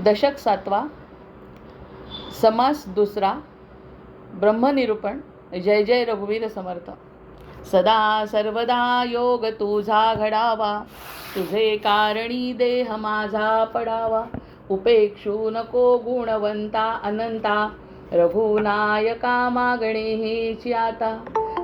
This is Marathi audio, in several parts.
दशक 7वा, समास दुसरा, ब्रह्मनिरूपण. जय जय रघुवीर समर्थ. सदा सर्वदा योग तुझा घडावा, तुझे कारणी देह माझा पडावा. उपेक्षू नको गुणवंता अनंता, रघुनायका मागणे हेची आता.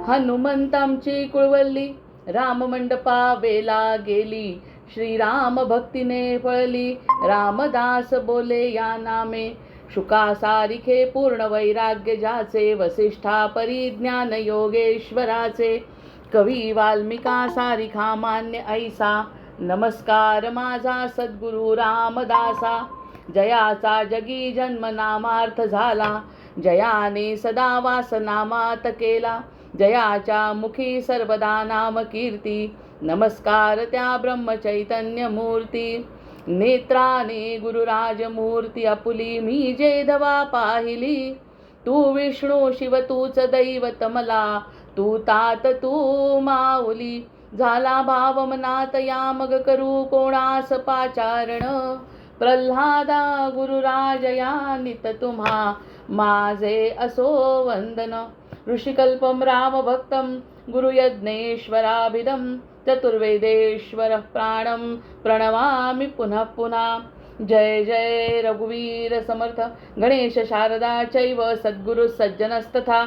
हनुमंतांची कुळवल्ली राममंडपा वेला गेली, श्रीराम भक्तीने फळली. रामदास बोले या नामे, शुका सारिखे पूर्ण वैराग्य ज्याचे. वसिष्ठा परिज्ञान योगेश्वराचे, कवी वाल्मिका सारिखा मान्य ऐसा. नमस्कार माझा सद्गुरु रामदासा, जयाचा जगी जन्म नामार्थ झाला. जयाने सदा वास नामात केला, जयाच्या मुखी सर्वदा नाम कीर्ती. नमस्कार त्या ब्रह्मचैतन्य मूर्ती, नेत्राने गुरुराज मूर्ती आपुली. मी जेधवा पाहिली, तू विष्णू शिव तूच दैवत मला. तू तात तू माऊली, झाला भाव मनात या मग करू कोणास पाचारण. प्रल्हादा गुरुराज या नित तुम्हा, माझे असो वंदन. ऋषिकल्पम रामभक्तं गुरुयज्ञेश्वराभिधं. चतुर्वेदेश्वर प्राणं प्रणवामि पुनः पुनः. जय जय रघुवीर समर्थ. गणेश शारदा चैव सद्गुरु सज्जनस्तथा.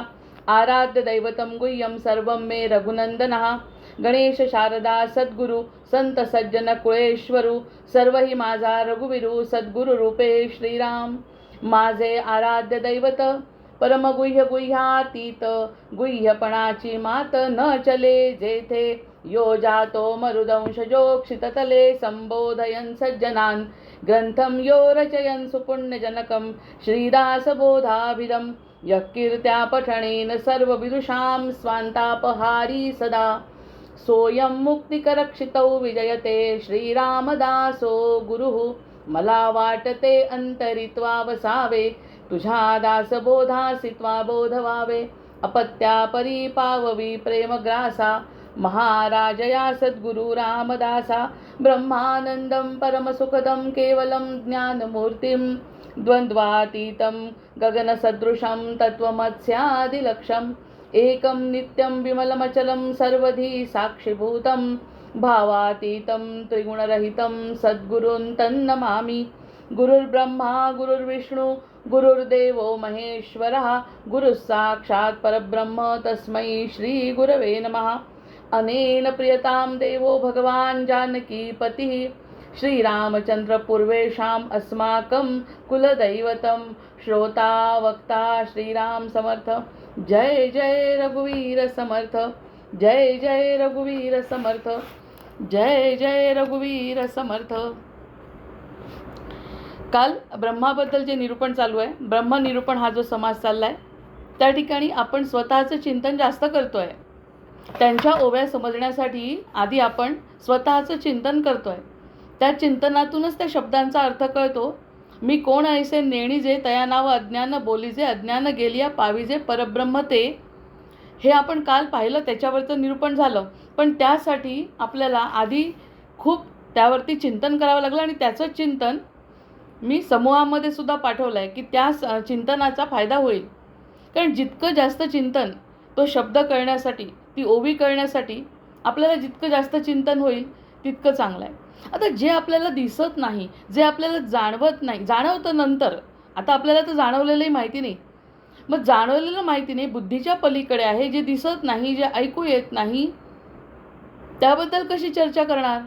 आराध्य दैवतं गुह्यं सर्वं मे रघुनंदनः. गणेश शारदा सद्गुरु संत सज्जन कुळेश्वरू, सर्व ही माझा रघुवीरू. सद्गुरु रूपे श्रीराम माझे आराध्य दैवत. परमगुह्य गुह्यातीत, गुह्यपणाची मात न चले जेथे. यो जातो मरुदंशजो क्षिततले, संबोधयन् सज्जनान् ग्रंथं यो रचयन् सुपुण्यजनकं. श्रीदासबोधाभिधं यः कीर्त्या पठणेन सर्वविदुषां स्वान्तापहारी सदा. सोऽयं मुक्तिकरक्षितौ विजयते, श्रीरामदासो गुरुः. मला वाटते अंतरित्वा वसावे, तुझ्या दासबोधासी त्वा बोध व्हावे. अपत्या परिपाववी प्रेमग्रासा, महाराजया सद्गुरु रामदासा. ब्रह्मानंदं परमसुखदं केवलं ज्ञानमूर्तिं, द्वन्द्वातीतं गगनसदृशं तत्त्वमस्यादिलक्ष्यम्. एकं नित्यं विमलमचलं सर्वधी साक्षिभूतं, भावातीतं त्रिगुणरहितं सद्गुरुं तन्नमामि. गुरुर्ब्रह्मा गुरुर्विष्णु गुरुर्देवो महेश्वरः. गुरुः साक्षात् परब्रह्म तस्मै श्रीगुरवे नमः. अनेन प्रियतां देवो भगवान् जानकीपतिः, श्रीरामचन्द्र पूर्वेषाम् अस्माकं कुलदैवतं. श्रोता वक्ता श्रीराम समर्थ. जय जय रघुवीर समर्थ. जय जय रघुवीर समर्थ. जय जय रघुवीर समर्थ. काल ब्रह्माबद्दल जे निरूपण चालू आहे, ब्रह्मनिरूपण हा जो समास चालला आहे, त्या ठिकाणी आपण स्वतःचं चिंतन जास्त करतो आहे. त्यांच्या ओव्या समजण्यासाठी आधी आपण स्वतःचं चिंतन करतो आहे. त्या चिंतनातूनच त्या शब्दांचा अर्थ कळतो. मी कोण ऐसे नेणी जे, तया नाव अज्ञान बोलीजे. अज्ञान गेलिया पाविजे परब्रह्म ते. हे आपण काल पाहिलं, त्याच्यावरचं निरूपण झालं. पण त्यासाठी आपल्याला आधी खूप त्यावरती चिंतन करावं लागलं. आणि त्याचं चिंतन मी समूहामध्ये सुद्धा पाठवलं आहे की त्या चिंतनाचा फायदा होईल. कारण जितकं जास्त चिंतन, तो शब्द कळण्यासाठी, ती ओवी कळण्यासाठी आपल्याला जितकं जास्त चिंतन होईल तितकं चांगलं आहे. आता जे आपल्याला दिसत नाही, जे आपल्याला जाणवत नाही, जाणवतं नंतर. आता आपल्याला तर जाणवलेलंही माहिती नाही. मग जाणवलेलं माहिती नाही, बुद्धीच्या पलीकडे आहे, जे दिसत नाही, जे ऐकू येत नाही, त्याबद्दल कशी चर्चा करणार?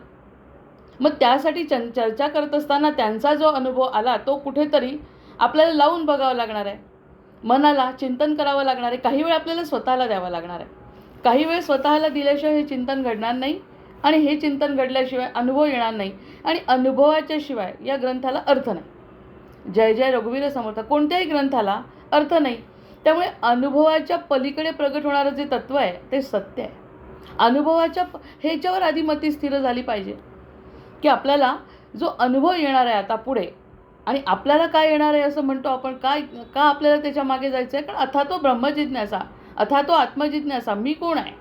मग त्यासाठी चर्चा करत असताना त्यांचा जो अनुभव आला तो कुठेतरी आपल्याला लावून बघावं लागणार आहे. मनाला चिंतन करावं लागणार आहे. काही वेळ आपल्याला स्वतःला द्यावं लागणार आहे. काही वेळ स्वतःला दिल्याशिवाय हे चिंतन घडणार नाही. आणि हे चिंतन घडल्याशिवाय अनुभव येणार नाही. आणि अनुभवाच्या शिवाय या ग्रंथाला अर्थ नाही. जय जय रघुवीर समर्थ. कोणत्याही ग्रंथाला अर्थ नाही. त्यामुळे अनुभवाच्या पलीकडे प्रगट होणारं जे तत्त्व आहे ते सत्य आहे. अनुभवाच्या ह्याच्यावर आधी मती स्थिर झाली पाहिजे की आपल्याला जो अनुभव येणार आहे आता पुढे, आणि आपल्याला काय येणार आहे असं म्हणतो आपण, काय का आपल्याला त्याच्या मागे जायचं आहे? कारण अथा तो ब्रह्मजिज्ञासा, अथा तो आत्मजिज्ञासा. मी कोण आहे?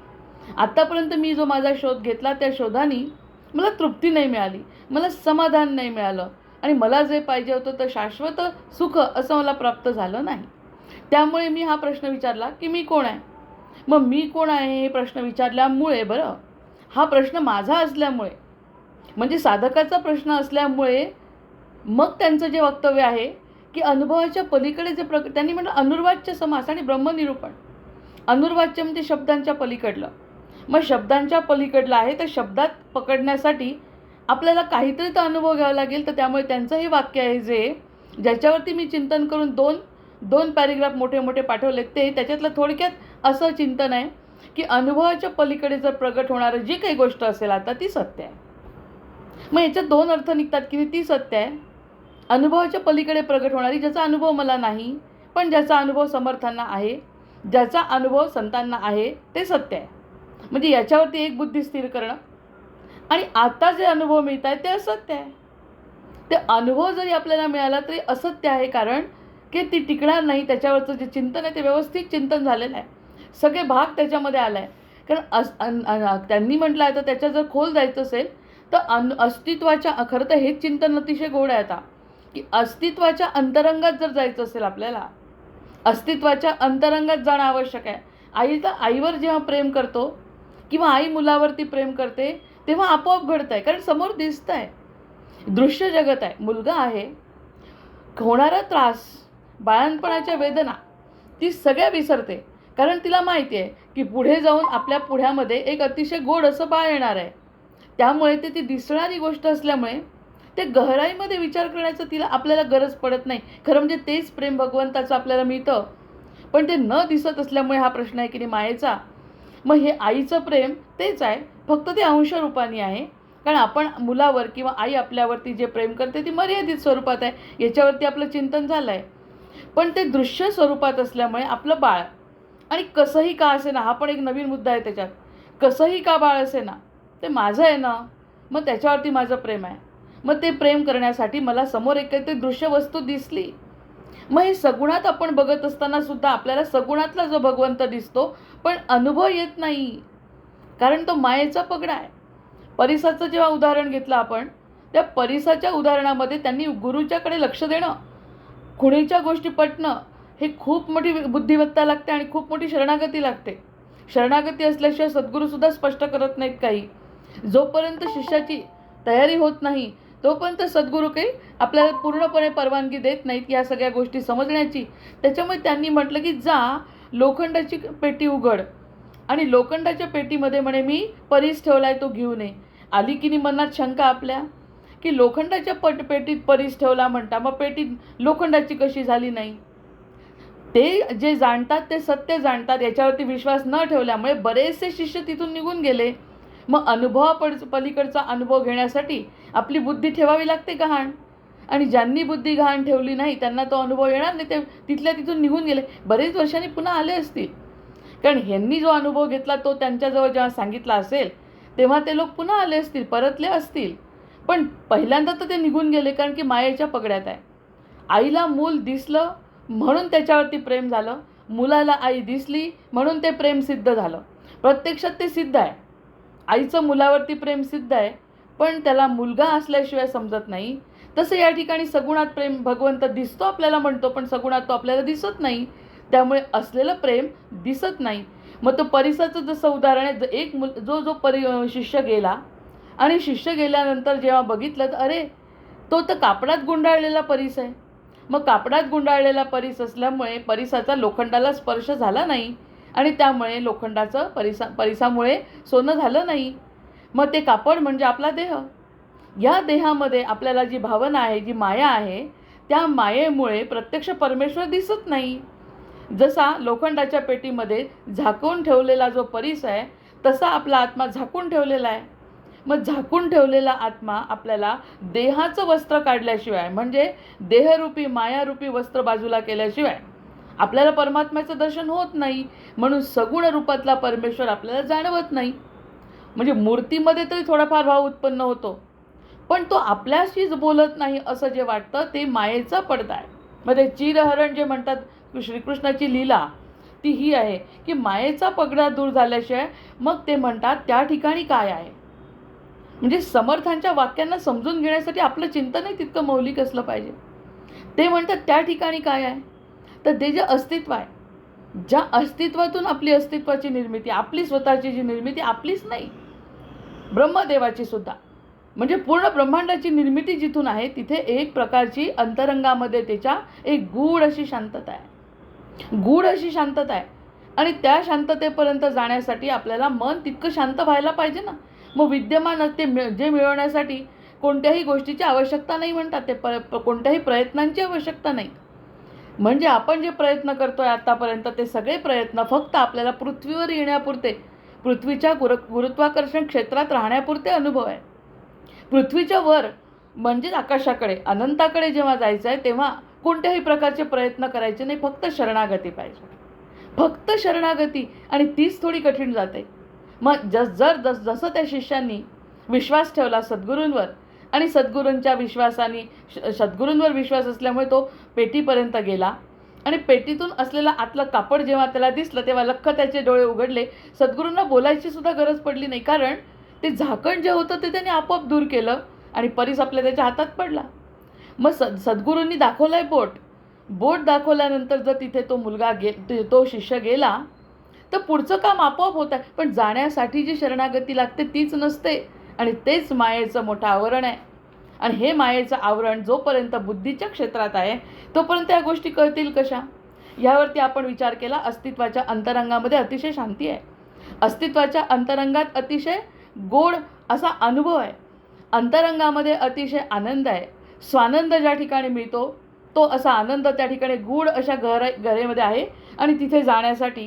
आत्तापर्यंत मी जो माझा शोध घेतला, त्या शोधाने मला तृप्ती नाही मिळाली, मला समाधान नाही मिळालं, आणि मला जे पाहिजे होतं तर शाश्वत सुख असं मला प्राप्त झालं नाही. त्यामुळे मी हा प्रश्न विचारला की मी कोण आहे. मग मी कोण आहे हे प्रश्न विचारल्यामुळे, बरं, हा प्रश्न माझा असल्यामुळे, म्हणजे साधकाचा प्रश्न असल्यामुळे, मग त्यांचं जे वक्तव्य आहे की अनुभवाच्या पलीकडे जे त्यांनी म्हटलं अनुर्वाच्य समास आणि ब्रह्मनिरूपण. अनुर्वाच्य म्हणजे शब्दांच्या पलीकडलं. मग शब्दांच्या पलीकडलं आहे तर शब्दात पकडण्यासाठी आपल्याला काहीतरी तर अनुभव घ्यावा लागेल. तर त्यामुळे त्यांचं हे वाक्य आहे ज्याच्यावरती मी चिंतन करून दोन पॅरेग्राफ मोठे मोठे पाठवले. ते त्याच्यातलं थोडक्यात असं चिंतन आहे की अनुभवाच्या पलीकडे जर प्रगट होणारं जी काही गोष्ट असेल आता ती सत्य आहे. मग याच्यात दोन अर्थ निघतात की ती सत्य आहे, अनुभवाच्या पलीकडे प्रगट होणारी, ज्याचा अनुभव मला नाही पण ज्याचा अनुभव समर्थांना आहे, ज्याचा अनुभव संतांना आहे, ते सत्य आहे. म्हणजे याच्यावरती एक बुद्धी स्थिर करणं. आणि आता जे अनुभव मिळत आहे ते असत्य आहे. ते अनुभव जरी आपल्याला मिळाला तरी असत्य आहे, कारण की ती टिकणार नाही. त्याच्यावरचं जे चिंतन आहे ते व्यवस्थित चिंतन झालेलं आहे, सगळे भाग त्याच्यामध्ये आला आहे. कारण त्यांनी म्हटलं आहे तर त्याच्या जर खोल जायचं असेल तर अस्तित्वाच्या, खरं तर हेच चिंतन अतिशय गोड आहे आता, की अस्तित्वाच्या अंतरंगात जर जायचं असेल आपल्याला, अस्तित्वाच्या अंतरंगात जाणं आवश्यक आहे. आईवर जेव्हा प्रेम करतो किंवा आई मुलावरती प्रेम करते तेव्हा आपोआप घडतं आहे, कारण समोर दिसतं आहे, दृश्य जगत आहे. मुलगा आहे, होणारा त्रास, बाळणपणाच्या वेदना ती सगळ्या विसरते, कारण तिला माहिती आहे की पुढे जाऊन आपल्या पुढ्यामध्ये एक अतिशय गोड असं बाळ येणार आहे. त्यामुळे ती दिसणारी गोष्ट असल्यामुळे ते गहराईमध्ये विचार करण्याचं तिला आपल्याला गरज पडत नाही. खरं म्हणजे तेच प्रेम भगवंताचं आपल्याला मिळतं, पण ते न दिसत असल्यामुळे हा प्रश्न आहे की नाही मायेचा. मग हे आईचं प्रेम तेच आहे, फक्त ते अंशरूपाने आहे. कारण आपण मुलावर किंवा आई आपल्यावरती जे प्रेम करते ती मर्यादित स्वरूपात आहे, याच्यावरती आपलं चिंतन झालं आहे. पण ते दृश्य स्वरूपात असल्यामुळे आपलं बाळ, आणि कसंही का असे ना, हा पण एक नवीन मुद्दा आहे त्याच्यात, कसंही का बाळ असे ना ते माझं आहे ना, मग त्याच्यावरती माझं प्रेम आहे. मग ते प्रेम करण्यासाठी मला समोर एक काहीतरी दृश्य वस्तू दिसली. मग हे सगुणात आपण बघत असताना सुद्धा आपल्याला सगुणातला जो भगवंत दिसतो, पण अनुभव येत नाही, कारण तो मायेचा पगडा आहे. परिसाचं जेव्हा उदाहरण घेतलं आपण, त्या परिसाच्या उदाहरणामध्ये त्यांनी गुरुच्याकडे लक्ष देणं, खुणीच्या गोष्टी पटणं, हे खूप मोठी बुद्धिमत्ता लागते आणि खूप मोठी शरणागती लागते. शरणागती असल्याशिवाय सद्गुरूसुद्धा स्पष्ट करत नाहीत काही. जोपर्यंत शिष्याची तयारी होत नाही तोपर्यंत सद्गुरू काही आपल्याला पूर्णपणे परवानगी देत नाहीत या सगळ्या गोष्टी समजण्याची. त्याच्यामुळे त्यांनी म्हटलं की जा लोखंडाची पेटी उघड, आणि लोखंडाच्या पेटीमध्ये म्हणे मी परीस ठेवलाय तो घेऊन ये. आली की नाही मनात शंका आपल्या की लोखंडाच्या पेटीत परीस ठेवला म्हणता, मग पेटी लोखंडाची कशी झाली नाही. ते जे जाणतात ते सत्य जाणतात, याच्यावरती विश्वास न ठेवल्यामुळे बरेचसे शिष्य तिथून निघून गेले. मग पलीकडचा अनुभव घेण्यासाठी आपली बुद्धी ठेवावी लागते गहाण, आणि ज्यांनी बुद्धी गहाण ठेवली नाही त्यांना तो अनुभव येणार नाही. ते तिथून निघून गेले. बरेच वर्षांनी पुन्हा आले असतील, कारण ह्यांनी जो अनुभव घेतला तो त्यांच्याजवळ जेव्हा सांगितला असेल तेव्हा ते लोक पुन्हा आले असतील, परतले असतील. पण पहिल्यांदा तर ते निघून गेले, कारण की मायेच्या पगड्यात आहे. आईला मूल दिसलं म्हणून त्याच्यावरती प्रेम झालं, मुलाला आई दिसली म्हणून ते प्रेम सिद्ध झालं. प्रत्यक्षात ते सिद्ध आहे, आईचं मुलावरती प्रेम सिद्ध आहे, पण त्याला मुलगा असल्याशिवाय समजत नाही. तसं या ठिकाणी सगुणात प्रेम भगवंत दिसतो आपल्याला म्हणतो, पण सगुणात तो आपल्याला दिसत नाही. त्यामुळे असलेलं प्रेम दिसत नाही. मग तो परिसाचं जसं उदाहरण आहे, एक शिष्य गेला, आणि शिष्य गेल्यानंतर जेव्हा बघितलं तर अरे तो तर कापडात गुंडाळलेला परीस आहे. मग कापडात गुंडाळलेला परीस असल्यामुळे परिसाचा लोखंडाला स्पर्श झाला नाही, आणि त्यामुळे लोखंडाचं परिसामुळे सोनं झालं नाही. मग ते कापड म्हणजे आपला देह. या देहामध्ये आपल्याला जी भावना आहे, जी माया आहे, त्या मायेमुळे प्रत्यक्ष परमेश्वर दिसत नाही. जसा लोखंडाच्या पेटीमध्ये झाकून ठेवलेला जो परीस आहे तसा आपला आत्मा झाकून ठेवलेला आहे. मग झाकून ठेवलेला आत्मा आपल्याला देहाचं वस्त्र काढल्याशिवाय, म्हणजे देहरूपी मायारूपी वस्त्र बाजूला केल्याशिवाय आपल्याला परमात्म्याचं दर्शन होत नाही. म्हणून सगुण रूपातला परमेश्वर आपल्याला जाणवत नाही. म्हणजे मूर्तीमध्ये तरी थोडाफार भाव उत्पन्न होतो, पण तो आपल्याशीच बोलत नाही असं जे वाटतं ते मायेचा पडदा आहे. मग ते चिरहरण जे म्हणतात, श्रीकृष्णाची लीला ती ही आहे की मायेचा पगडा दूर झाल्याशिवाय मग ते म्हणतात त्या ठिकाणी काय आहे. म्हणजे समर्थांच्या वाक्यांना समजून घेण्यासाठी आपलं चिंतनही तितकं मौलिक असलं पाहिजे. ते म्हणतात त्या ठिकाणी काय आहे, तर ते जे अस्तित्व आहे, ज्या अस्तित्वातून आपली अस्तित्वाची निर्मिती, आपली स्वतःची जी निर्मिती आपलीच नाही, ब्रह्मदेवाची सुद्धा, म्हणजे पूर्ण ब्रह्मांडाची निर्मिती जिथून आहे तिथे एक प्रकारची अंतरंगामध्ये त्याच्या एक गूढ अशी शांतता आहे, गूढ अशी शांतता आहे. आणि त्या शांततेपर्यंत जाण्यासाठी आपल्याला मन तितकं शांत व्हायला पाहिजे ना. मग विद्यमान ते जे मिळवण्यासाठी कोणत्याही गोष्टीची आवश्यकता नाही म्हणतात ते, कोणत्याही प्रयत्नांची आवश्यकता नाही. म्हणजे आपण जे प्रयत्न करतोय आतापर्यंत ते सगळे प्रयत्न फक्त आपल्याला पृथ्वीवर येण्यापुरते, पृथ्वीच्या गुरुत्वाकर्षण क्षेत्रात राहण्यापुरते अनुभव आहे. पृथ्वीच्या वर म्हणजेच आकाशाकडे, अनंताकडे जेव्हा जायचं आहे तेव्हा कोणत्याही प्रकारचे प्रयत्न करायचे नाही, फक्त शरणागती पाहिजे, फक्त शरणागती. आणि तीच थोडी कठीण जाते. मग जसं त्या शिष्यांनी विश्वास ठेवला सद्गुरूंवर, आणि सद्गुरूंच्या विश्वासाने, सद्गुरूंवर विश्वास असल्यामुळे तो पेटीपर्यंत गेला, आणि पेटीतून असलेलं आतलं कापड जेव्हा त्याला दिसलं तेव्हा लख्ख त्याचे डोळे उघडले. सद्गुरूंना बोलायची सुद्धा गरज पडली नाही, कारण ते झाकण जे होतं ते त्यांनी आपोआप दूर केलं आणि परीस आपल्या त्याच्या हातात पडला. मग सद्गुरूंनी दाखवलं आहे बोट दाखवल्यानंतर जर तिथे तो मुलगा तो शिष्य गेला तर पुढचं काम आपोआप होत आहे. पण जाण्यासाठी जी शरणागती लागते तीच नसते, आणि तेच मायेचं मोठं आवरण आहे. आणि हे मायेचं आवरण जोपर्यंत बुद्धीच्या क्षेत्रात आहे तोपर्यंत या गोष्टी कळतील कशा, यावरती आपण विचार केला. अस्तित्वाच्या अंतरंगामध्ये अतिशय शांती आहे, अस्तित्वाच्या अंतरंगात अतिशय गोड असा अनुभव आहे, अंतरंगामध्ये अतिशय आनंद आहे. स्वानंद ज्या ठिकाणी मिळतो तो असा आनंद त्या ठिकाणी गूढ अशा गहरेमध्ये आहे. आणि तिथे जाण्यासाठी,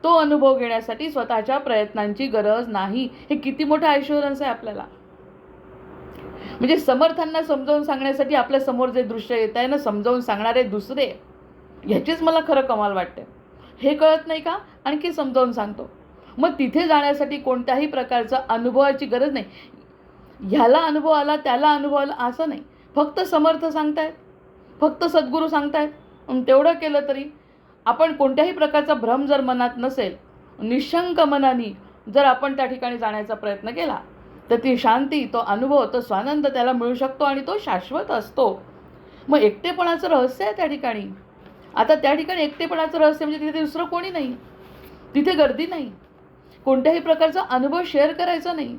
तो अनुभव घेण्यासाठी स्वतःच्या प्रयत्नांची गरज नाही. हे किती मोठं ऐश्वर्यच आहे आपल्याला. म्हणजे समर्थांना समजावून सांगण्यासाठी आपल्या समोर जे दृश्य येत आहे ना, समजावून सांगणारे दुसरे, ह्याचीच मला खरं कमाल वाटते. हे कळत नाही का, आणखी समजावून सांगतो. मग तिथे जाण्यासाठी कोणत्याही प्रकारचा अनुभवाची गरज नाही. ह्याला अनुभव आला त्याला अनुभव आला असं नाही, फक्त समर्थ सांगतायत, फक्त सद्गुरू सांगतायत. तेवढं केलं तरी आपण कोणत्याही प्रकारचा भ्रम जर मनात नसेल, निशंक मनाने जर आपण त्या ठिकाणी जाण्याचा प्रयत्न केला तर ती शांती, तो अनुभव, तो स्वानंद त्याला मिळू शकतो आणि तो शाश्वत असतो. मग एकटेपणाचं रहस्य आहे त्या ठिकाणी. आता त्या ठिकाणी एकटेपणाचं रहस्य म्हणजे तिथे दुसरं कोणी नाही, तिथे गर्दी नाही, कोणत्याही प्रकारचा अनुभव शेअर करायचा नाही,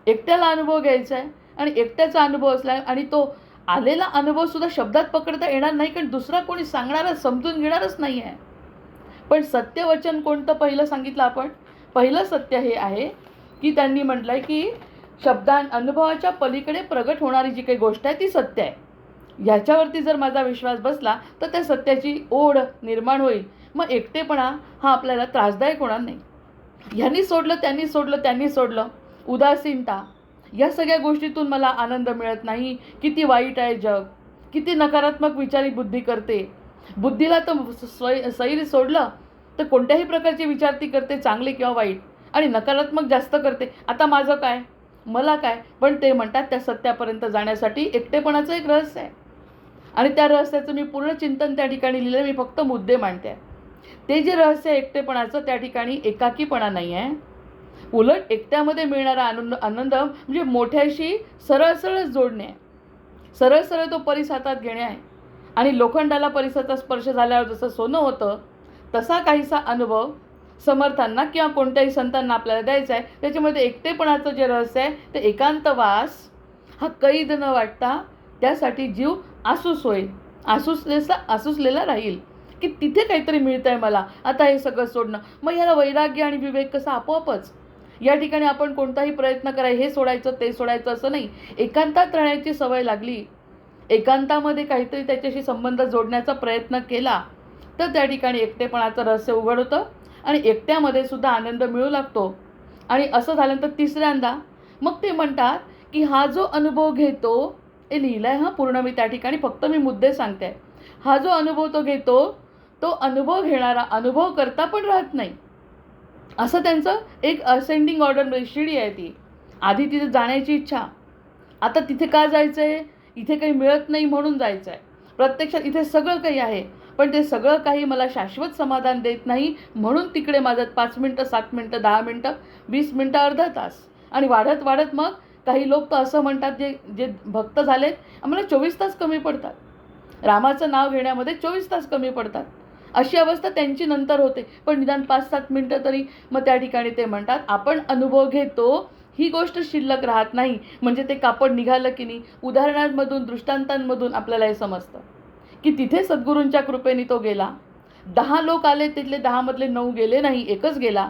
एकट्याला अनुभव घ्यायचा आहे. आणि एकट्याचा अनुभव असला आणि तो आलेला अनुभवसुद्धा शब्दात पकडता येणार नाही, कारण दुसरा कोणी सांगणारा, समजून घेणारच नाही आहे. पण सत्यवचन कोणतं पहिलं सांगितलं आपण? पहिलं सत्य हे आहे की त्यांनी म्हटलं आहे की अनुभवाच्या पलीकडे प्रगट होणारी जी काही गोष्ट आहे ती सत्य आहे. ह्याच्यावरती जर माझा विश्वास बसला तर त्या सत्याची ओढ निर्माण होईल. मग एकटेपणा हा आपल्याला त्रासदायक होणार नाही. ह्यांनी सोडलं, त्यांनी सोडलं, उदासीनता, या सगळ्या गोष्टीतून मला आनंद मिळत नाही. किती वाईट आहे जग, किती नकारात्मक विचारी बुद्धी करते. बुद्धीला तर सैर सोडलं तर कोणत्याही प्रकारचे विचार ती करते, चांगले किंवा वाईट, आणि नकारात्मक जास्त करते. आता माझं काय, मला काय? पण ते म्हणतात त्या सत्यापर्यंत जाण्यासाठी एकटेपणाचं एक रहस्य आहे, आणि त्या रहस्याचं मी पूर्ण चिंतन त्या ठिकाणी लिहिलं. मी फक्त मुद्दे मांडते. ते जे रहस्य एकटेपणाचं, त्या ठिकाणी एकाकीपणा नाही आहे, उलट एकट्यामध्ये मिळणारा आनंद म्हणजे मोठ्याशी सरळ जोडणे आहे, सरळ तो परीस हातात घेणे आहे. आणि लोखंडाला परिसाचा स्पर्श झाल्यावर जसं सोनं होतं तसा काहीसा अनुभव समर्थांना किंवा कोणत्याही संतांना आपल्याला द्यायचा आहे. त्याच्यामध्ये एकटेपणाचं जे रहस्य आहे ते एकांतवास हा कैद न वाटता त्यासाठी जीव आसूस होईल, आसूसलेला राहील की तिथे काहीतरी मिळतं आहे मला, आता हे सगळं सोडणं. मग ह्याला वैराग्य आणि विवेक कसा आपोआपच. या ठिकाणी आपण कोणताही प्रयत्न करायचा, हे सोडायचं ते सोडायचं असं नाही. एकांतात राहण्याची सवय लागली, एकांतामध्ये काहीतरी त्याच्याशी संबंध जोडण्याचा प्रयत्न केला तर त्या ठिकाणी एकटेपणाचं रहस्य उघड होतं आणि एकट्यामध्ये सुद्धा आनंद मिळू लागतो. आणि असं झाल्यानंतर तिसऱ्यांदा मग ते म्हणतात की हा जो अनुभव घेतो, हे लिहिलं आहे पूर्ण मी त्या ठिकाणी, फक्त मी मुद्दे सांगते. हा जो अनुभव तो घेतो, तो अनुभव घेणारा अनुभव करता पण राहत नाही. असं त्यांचं एक असेंडिंग ऑर्डर शिडी आहे ती. आधी तिथे जाण्याची इच्छा, आता तिथे का जायचं आहे, इथे काही मिळत नाही म्हणून जायचं आहे. प्रत्यक्षात इथे सगळं काही आहे, पण ते सगळं काही मला शाश्वत समाधान देत नाही, म्हणून तिकडे माझं 5 मिनटं, 7 मिनटं, 10 मिनटं, 20 मिनटं, अर्धा तास, आणि वाढत मग काही लोक तर असं म्हणतात, जे जे भक्त झालेत आम्हाला 24 तास कमी पडतात, रामाचं नाव घेण्यामध्ये 24 तास कमी पडतात. अशी अवस्था त्यांची नंतर होते. पण निदान 5-7 मिनटं तरी मग त्या ठिकाणी ते म्हणतात आपण अनुभव घेतो, ही गोष्ट शिल्लक राहत नाही. म्हणजे ते कापड निघालं की नाही, उदाहरणांमधून दृष्टांतांमधून आपल्याला हे समजतं की तिथे सद्गुरूंच्या कृपेने तो गेला. 10 लोक आले, तिथले 10 मधले 9 गेले नाही, एकच गेला.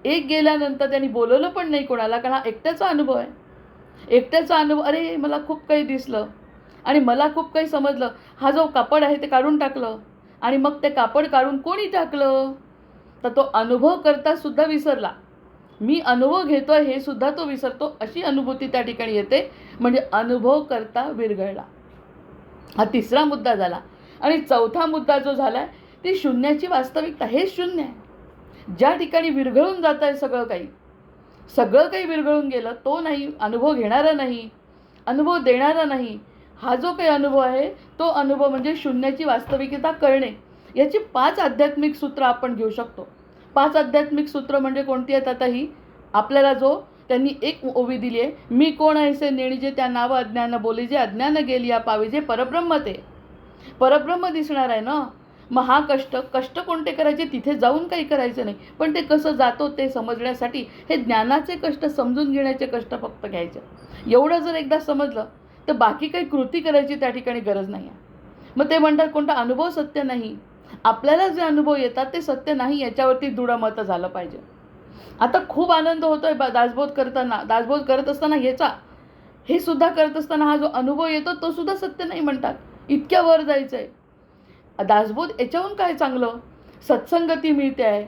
एक गेल्यानंतर त्यांनी बोलवलं पण नाही कोणाला, कारण हा एकट्याचा अनुभव आहे. एकट्याचा अनुभव, अरे मला खूप काही दिसलं आणि मला खूप काही समजलं. हा जो कापड आहे ते काढून टाकलं आणि मग ते कापड काढून कोणी टाकलं, तर तो अनुभव करता सुद्धा विसरला. मी अनुभव घेतोय हे सुद्धा तो विसरतो. अशी अनुभूती त्या ठिकाणी येते. म्हणजे अनुभव करता विरघळला. हा तिसरा मुद्दा झाला. आणि चौथा मुद्दा जो झाला आहे ती शून्याची वास्तविकता. हे शून्य आहे, ज्या ठिकाणी विरघळून जात आहे सगळं काही. सगळं काही विरघळून गेलं, तो नाही, अनुभव घेणारा नाही, अनुभव देणारा नाही. हा जो काही अनुभव आहे तो अनुभव म्हणजे शून्याची वास्तविकता कळणे. याची 5 आध्यात्मिक सूत्र आपण घेऊ शकतो. 5 आध्यात्मिक सूत्र म्हणजे कोणती आहेत? आता ही आपल्याला जो त्यांनी एक ओवी दिली आहे, मी कोण ऐसे नेणीजे त्या नाव अज्ञान बोलीजे, अज्ञान गेली या पाविजे परब्रह्म ते. परब्रह्म दिसणार आहे ना. मग हा कष्ट कोणते करायचे? तिथे जाऊन काही करायचं नाही, पण ते कसं जातो ते समजण्यासाठी हे ज्ञानाचे कष्ट, समजून घेण्याचे कष्ट फक्त घ्यायचे. एवढं जर एकदा समजलं तर बाकी काही कृती करायची त्या ठिकाणी गरज नाही आहे. मग ते म्हणतात कोणता अनुभव सत्य नाही. आपल्याला जे अनुभव येतात ते सत्य नाही, याच्यावरती दृढ मत झालं पाहिजे. आता खूप आनंद होतोय दासबोध करताना, दासबोध करत असताना ह्याचा, हे सुद्धा करत असताना हा जो अनुभव येतो तो सुद्धा सत्य नाही म्हणतात. इतक्या वर जायचं आहे. दासबोध याच्याहून काय चांगलं? सत्संगती मिळते आहे,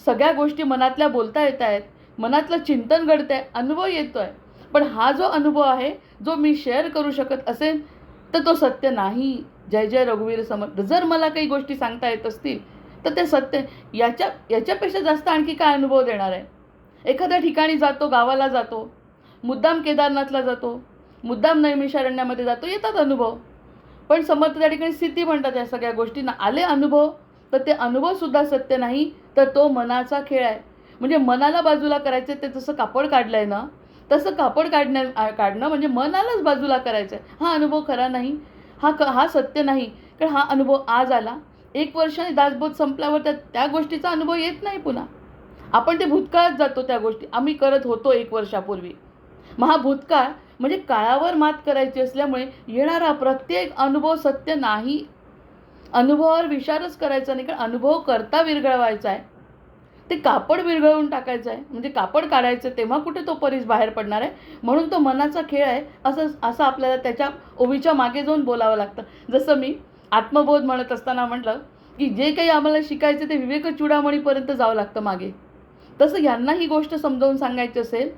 सगळ्या गोष्टी मनातल्या बोलता येत आहेत, मनातलं चिंतन घडतं आहे, अनुभव येतो आहे. पण हा जो अनुभव आहे जो मी शेअर करू शकत असेल तर तो सत्य नाही. जय जय रघुवीर समर्थ. जर मला काही गोष्टी सांगता येत असतील तर ते सत्य. याच्यापेक्षा जास्त आणखी काय अनुभव देणार आहे? एखाद्या ठिकाणी जातो, गावाला जातो, मुद्दाम केदारनाथला जातो, मुद्दाम नैमिषारण्यामध्ये जातो, येतात अनुभव. पण समर्थ त्या ठिकाणी स्थिती म्हणतात या सगळ्या गोष्टींना. आले अनुभव तर ते अनुभवसुद्धा सत्य नाही, तर तो मनाचा खेळ आहे. म्हणजे मनाला बाजूला करायचं. ते जसं कापड काढलं आहे ना, तसं कापड काढणं म्हणजे मनालाच बाजूला करायचं आहे. हा अनुभव खरा नाही, हा सत्य नाही. कारण हा अनुभव आज आला, 1 वर्षाने दासबोध संपल्यावर त्या गोष्टीचा अनुभव येत नाही पुन्हा. आपण ते भूतकाळात जातो. त्या गोष्टी आम्ही करत होतो 1 वर्षापूर्वी. मग हा भूतकाळ म्हणजे काळावर मात करायची असल्यामुळे येणारा प्रत्येक अनुभव सत्य नाही. अनुभवावर विचारच करायचा नाही, कारण अनुभव करता विरघळवायचा आहे. ते कापड विरघळवून टाकायचं आहे. म्हणजे कापड काढायचं, तेव्हा कुठे तो परीस बाहेर पडणार आहे. म्हणून तो मनाचा खेळ आहे असं आपल्याला त्याच्या ओवीच्या मागे जाऊन बोलावं लागतं. जसं मी आत्मबोध म्हणत असताना म्हटलं की जे काही आम्हाला शिकायचं ते विवेक चूडामणीपर्यंत जावं लागतं मागे. तसं ह्यांना ही गोष्ट समजावून सांगायची असेल,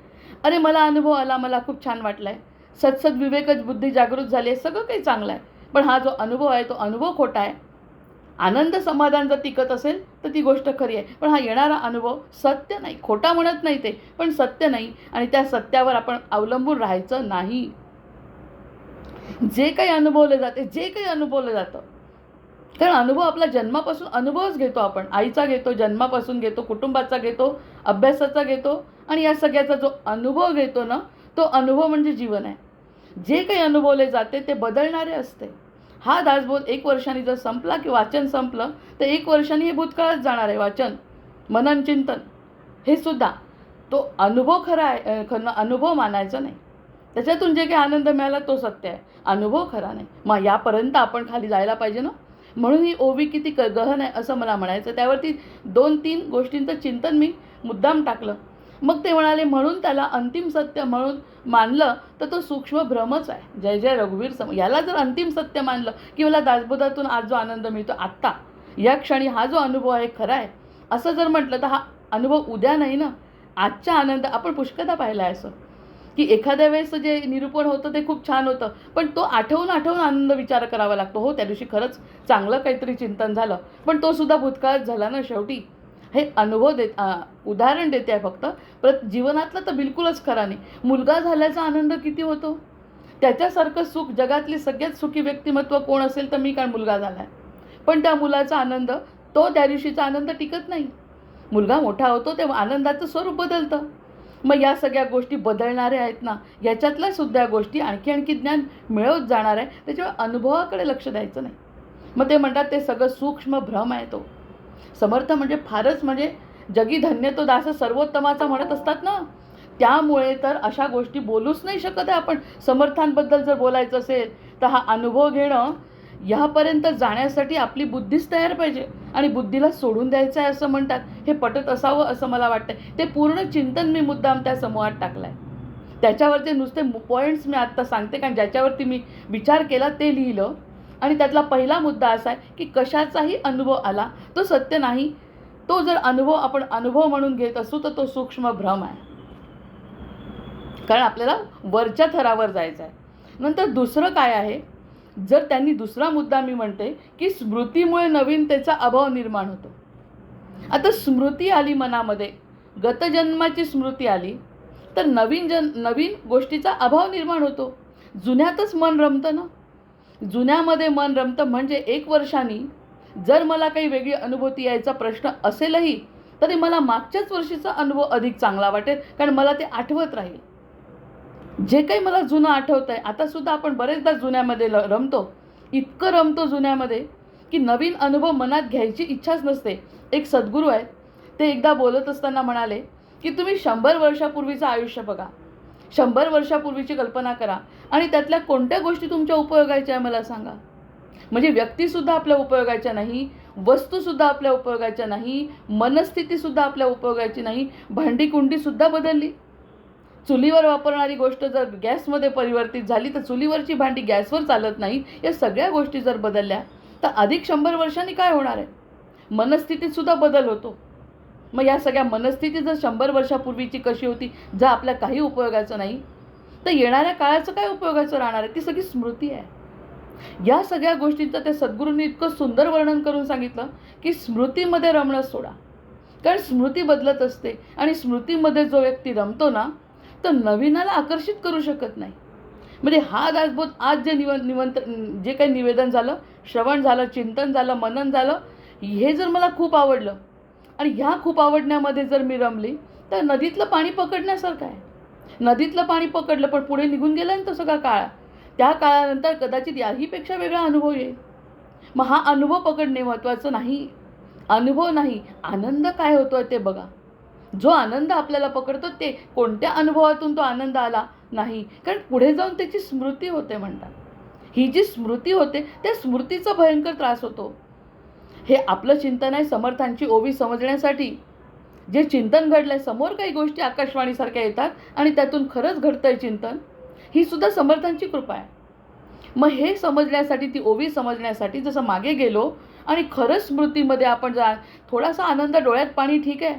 अरे मला अनुभव आला, मला खूप छान वाटलं आहे, सत्सद विवेकच बुद्धी जागृत झाली आहे, सगळं काही चांगलं आहे. पण हा जो अनुभव आहे तो अनुभव खोटा आहे. आनंद समाधान जर टिकत असेल तर ती गोष्ट खरी आहे. पण हा येणारा अनुभव सत्य नाही. खोटा म्हणत नाही ते, पण सत्य नाही. आणि त्या सत्यावर आपण अवलंबून राहायचं नाही. जे काही अनुभवलं जातं, कारण अनुभव आपला जन्मापासून अनुभवच घेतो आपण. आईचा घेतो, जन्मापासून घेतो, कुटुंबाचा घेतो, अभ्यासाचा घेतो, आणि या सगळ्याचा जो अनुभव घेतो ना, तो अनुभव म्हणजे जीवन आहे. जे काही अनुभवले जाते ते बदलणारे असते. हा दासबोध 1 वर्षांनी जर संपला की वाचन संपलं तर 1 वर्षांनी हे भूतकाळात जाणार आहे. वाचन, मनन, चिंतन हे सुद्धा तो अनुभव खरा आहे. अनुभव मानायचा नाही. त्याच्यातून जे काही आनंद मिळाला तो सत्य आहे, अनुभव खरा नाही. मग यापर्यंत आपण खाली जायला पाहिजे ना. म्हणून ही ओवी किती गहन आहे असं मला म्हणायचं. त्यावरती 2-3 गोष्टींचं चिंतन मी मुद्दाम टाकलं. मग ते म्हणाले म्हणून त्याला अंतिम सत्य म्हणून मानलं तर तो सूक्ष्म भ्रमच आहे. जय जय रघुवीर याला जर अंतिम सत्य मानलं की मला दासबोधातून आज जो आनंद मिळतो आत्ता या क्षणी, हा जो अनुभव आहे खरा आहे असं जर म्हटलं तर हा अनुभव उद्या नाही ना, आजचा आनंद. आपण पुष्कळदा पाहिला आहे असं की एखाद्या वेळेस जे निरूपण होतं ते खूप छान होतं, पण तो आठवून आनंद विचार करावा लागतो. हो, त्या दिवशी खरंच चांगलं काहीतरी चिंतन झालं, पण तो सुद्धा भूतकाळात झाला ना शेवटी. हे अनुभव उदाहरण देते आहे फक्त. जीवनातलं तर बिलकुलच खरा नाही. मुलगा झाल्याचा आनंद किती होतो, त्याच्यासारखं सुख जगातली सगळ्यात सुखी व्यक्तिमत्व कोण असेल तर मी, कारण मुलगा झाला आहे. पण त्या मुलाचा आनंद, तो त्या दिवशीचा आनंद टिकत नाही. मुलगा मोठा होतो तेव्हा आनंदाचं स्वरूप बदलतं. मग या सगळ्या गोष्टी बदलणाऱ्या आहेत ना, याच्यातल्या सुद्धा गोष्टी आणखी ज्ञान मिळवत जाणार आहे. त्याच्यामुळे अनुभवाकडे लक्ष द्यायचं नाही. मग ते म्हणतात ते सगळं सूक्ष्म भ्रम आहे तो. समर्थ म्हणजे फारच म्हणजे जगी धन्य तो दास सर्वोत्तमाचा म्हणत असतात ना, त्यामुळे तर अशा गोष्टी बोलूच नाही शकत आहे आपण. समर्थांबद्दल जर बोलायचं असेल तर हा अनुभव घेणं ह्यापर्यंत जाण्यासाठी आपली बुद्धीच तयार पाहिजे आणि बुद्धीला सोडून द्यायचं आहे असं म्हणतात. हे पटत असावं असं मला वाटतं. ते पूर्ण चिंतन मी मुद्दाम त्या समूहात टाकलं आहे. त्याच्यावरती नुसते पॉईंट्स मी आत्ता सांगते, कारण ज्याच्यावरती मी विचार केला ते लिहिलं. आणि त्यातला पहिला मुद्दा असा आहे की कशाचाही अनुभव आला तो सत्य नाही. तो जर अनुभव आपण अनुभव म्हणून घेत असू तर तो सूक्ष्म भ्रम आहे, कारण आपल्याला वरच्या थरावर जायचं आहे. नंतर दुसरं काय आहे, जर त्यांनी दुसरा मुद्दा मी म्हणते की स्मृतीमुळे नवीनतेचा अभाव निर्माण होतो. आता स्मृती आली मनामध्ये, गतजन्माची स्मृती आली तर नवीन गोष्टीचा अभाव निर्माण होतो. जुन्यातच मन रमतं ना. जुन्यामध्ये मन रमतं म्हणजे 1 वर्षांनी जर मला काही वेगळी अनुभूती यायचा प्रश्न असेलही तरी मला मागच्याच वर्षीचा अनुभव अधिक चांगला वाटेल, कारण मला ते आठवत राहील. जे काही मला जुनं आठवतं आहे, आतासुद्धा आपण बरेचदा जुन्यामध्ये रमतो. इतकं रमतो जुन्यामध्ये की नवीन अनुभव मनात घ्यायची इच्छाच नसते. एक सद्गुरू आहेत, ते एकदा बोलत असताना म्हणाले की तुम्ही 100 वर्षापूर्वीचं आयुष्य बघा, 100 वर्षापूर्वीची कल्पना करा आणि त्यातल्या कोणत्या गोष्टी तुमच्या उपयोगाच्या आहे मला सांगा. म्हणजे व्यक्तीसुद्धा आपल्या उपयोगाच्या नाही, वस्तूसुद्धा आपल्या उपयोगाच्या नाही, मनस्थितीसुद्धा आपल्या उपयोगाची नाही, भांडीकुंडीसुद्धा बदलली. चुलीवर वापरणारी गोष्ट जर गॅसमध्ये परिवर्तित झाली तर चुलीवरची भांडी गॅसवर चालत नाही. या सगळ्या गोष्टी जर बदलल्या तर अधिक 100 वर्षांनी काय होणार आहे. मनस्थितीतसुद्धा बदल होतो. मग या सगळ्या मनस्थिती जर 100 वर्षापूर्वीची कशी होती, जर आपल्या काही उपयोगाचं नाही तर येणाऱ्या काळाचं काय उपयोगाचं राहणार आहे. ती सगळी स्मृती आहे. या सगळ्या गोष्टींचं त्या सद्गुरूंनी इतकं सुंदर वर्णन करून सांगितलं की स्मृतीमध्ये रमणं सोडा, कारण स्मृती बदलत असते आणि स्मृतीमध्ये जो व्यक्ती रमतो ना तर नवीनाला आकर्षित करू शकत नाही. म्हणजे हा दासबोध आज जे काही निवेदन झालं, श्रवण झालं, चिंतन झालं, मनन झालं, हे जर मला खूप आवडलं आणि ह्या खूप आवडण्यामध्ये जर मी रमली तर नदीतलं पाणी पकडण्यासारखं आहे. नदीतलं पाणी पकडलं पण पुढे निघून गेलं ना तो सगळा काळ. त्या काळानंतर कदाचित याहीपेक्षा वेगळा अनुभव येईल. मग हा अनुभव पकडणे महत्त्वाचं नाही, अनुभव नाही, आनंद काय होतोय ते बघा. जो आनंद आपल्याला पकडतो ते कोणत्या अनुभवातून तो आनंद आला नाही, कारण पुढे जाऊन त्याची स्मृती होते म्हणतात. ही जी स्मृती होते त्या स्मृतीचा भयंकर त्रास होतो. हे आपलं चिंतन आहे समर्थांची ओवी समजण्यासाठी. जे चिंतन घडलंय, समोर काही गोष्टी आकाशवाणीसारख्या येतात आणि त्यातून खरंच घडतंय चिंतन, ही सुद्धा समर्थांची कृपा आहे. मग हे समजण्यासाठी, ती ओवी समजण्यासाठी जसं मागे गेलो आणि खरंच स्मृतीमध्ये आपण थोडासा आनंद, डोळ्यात पाणी ठीक आहे,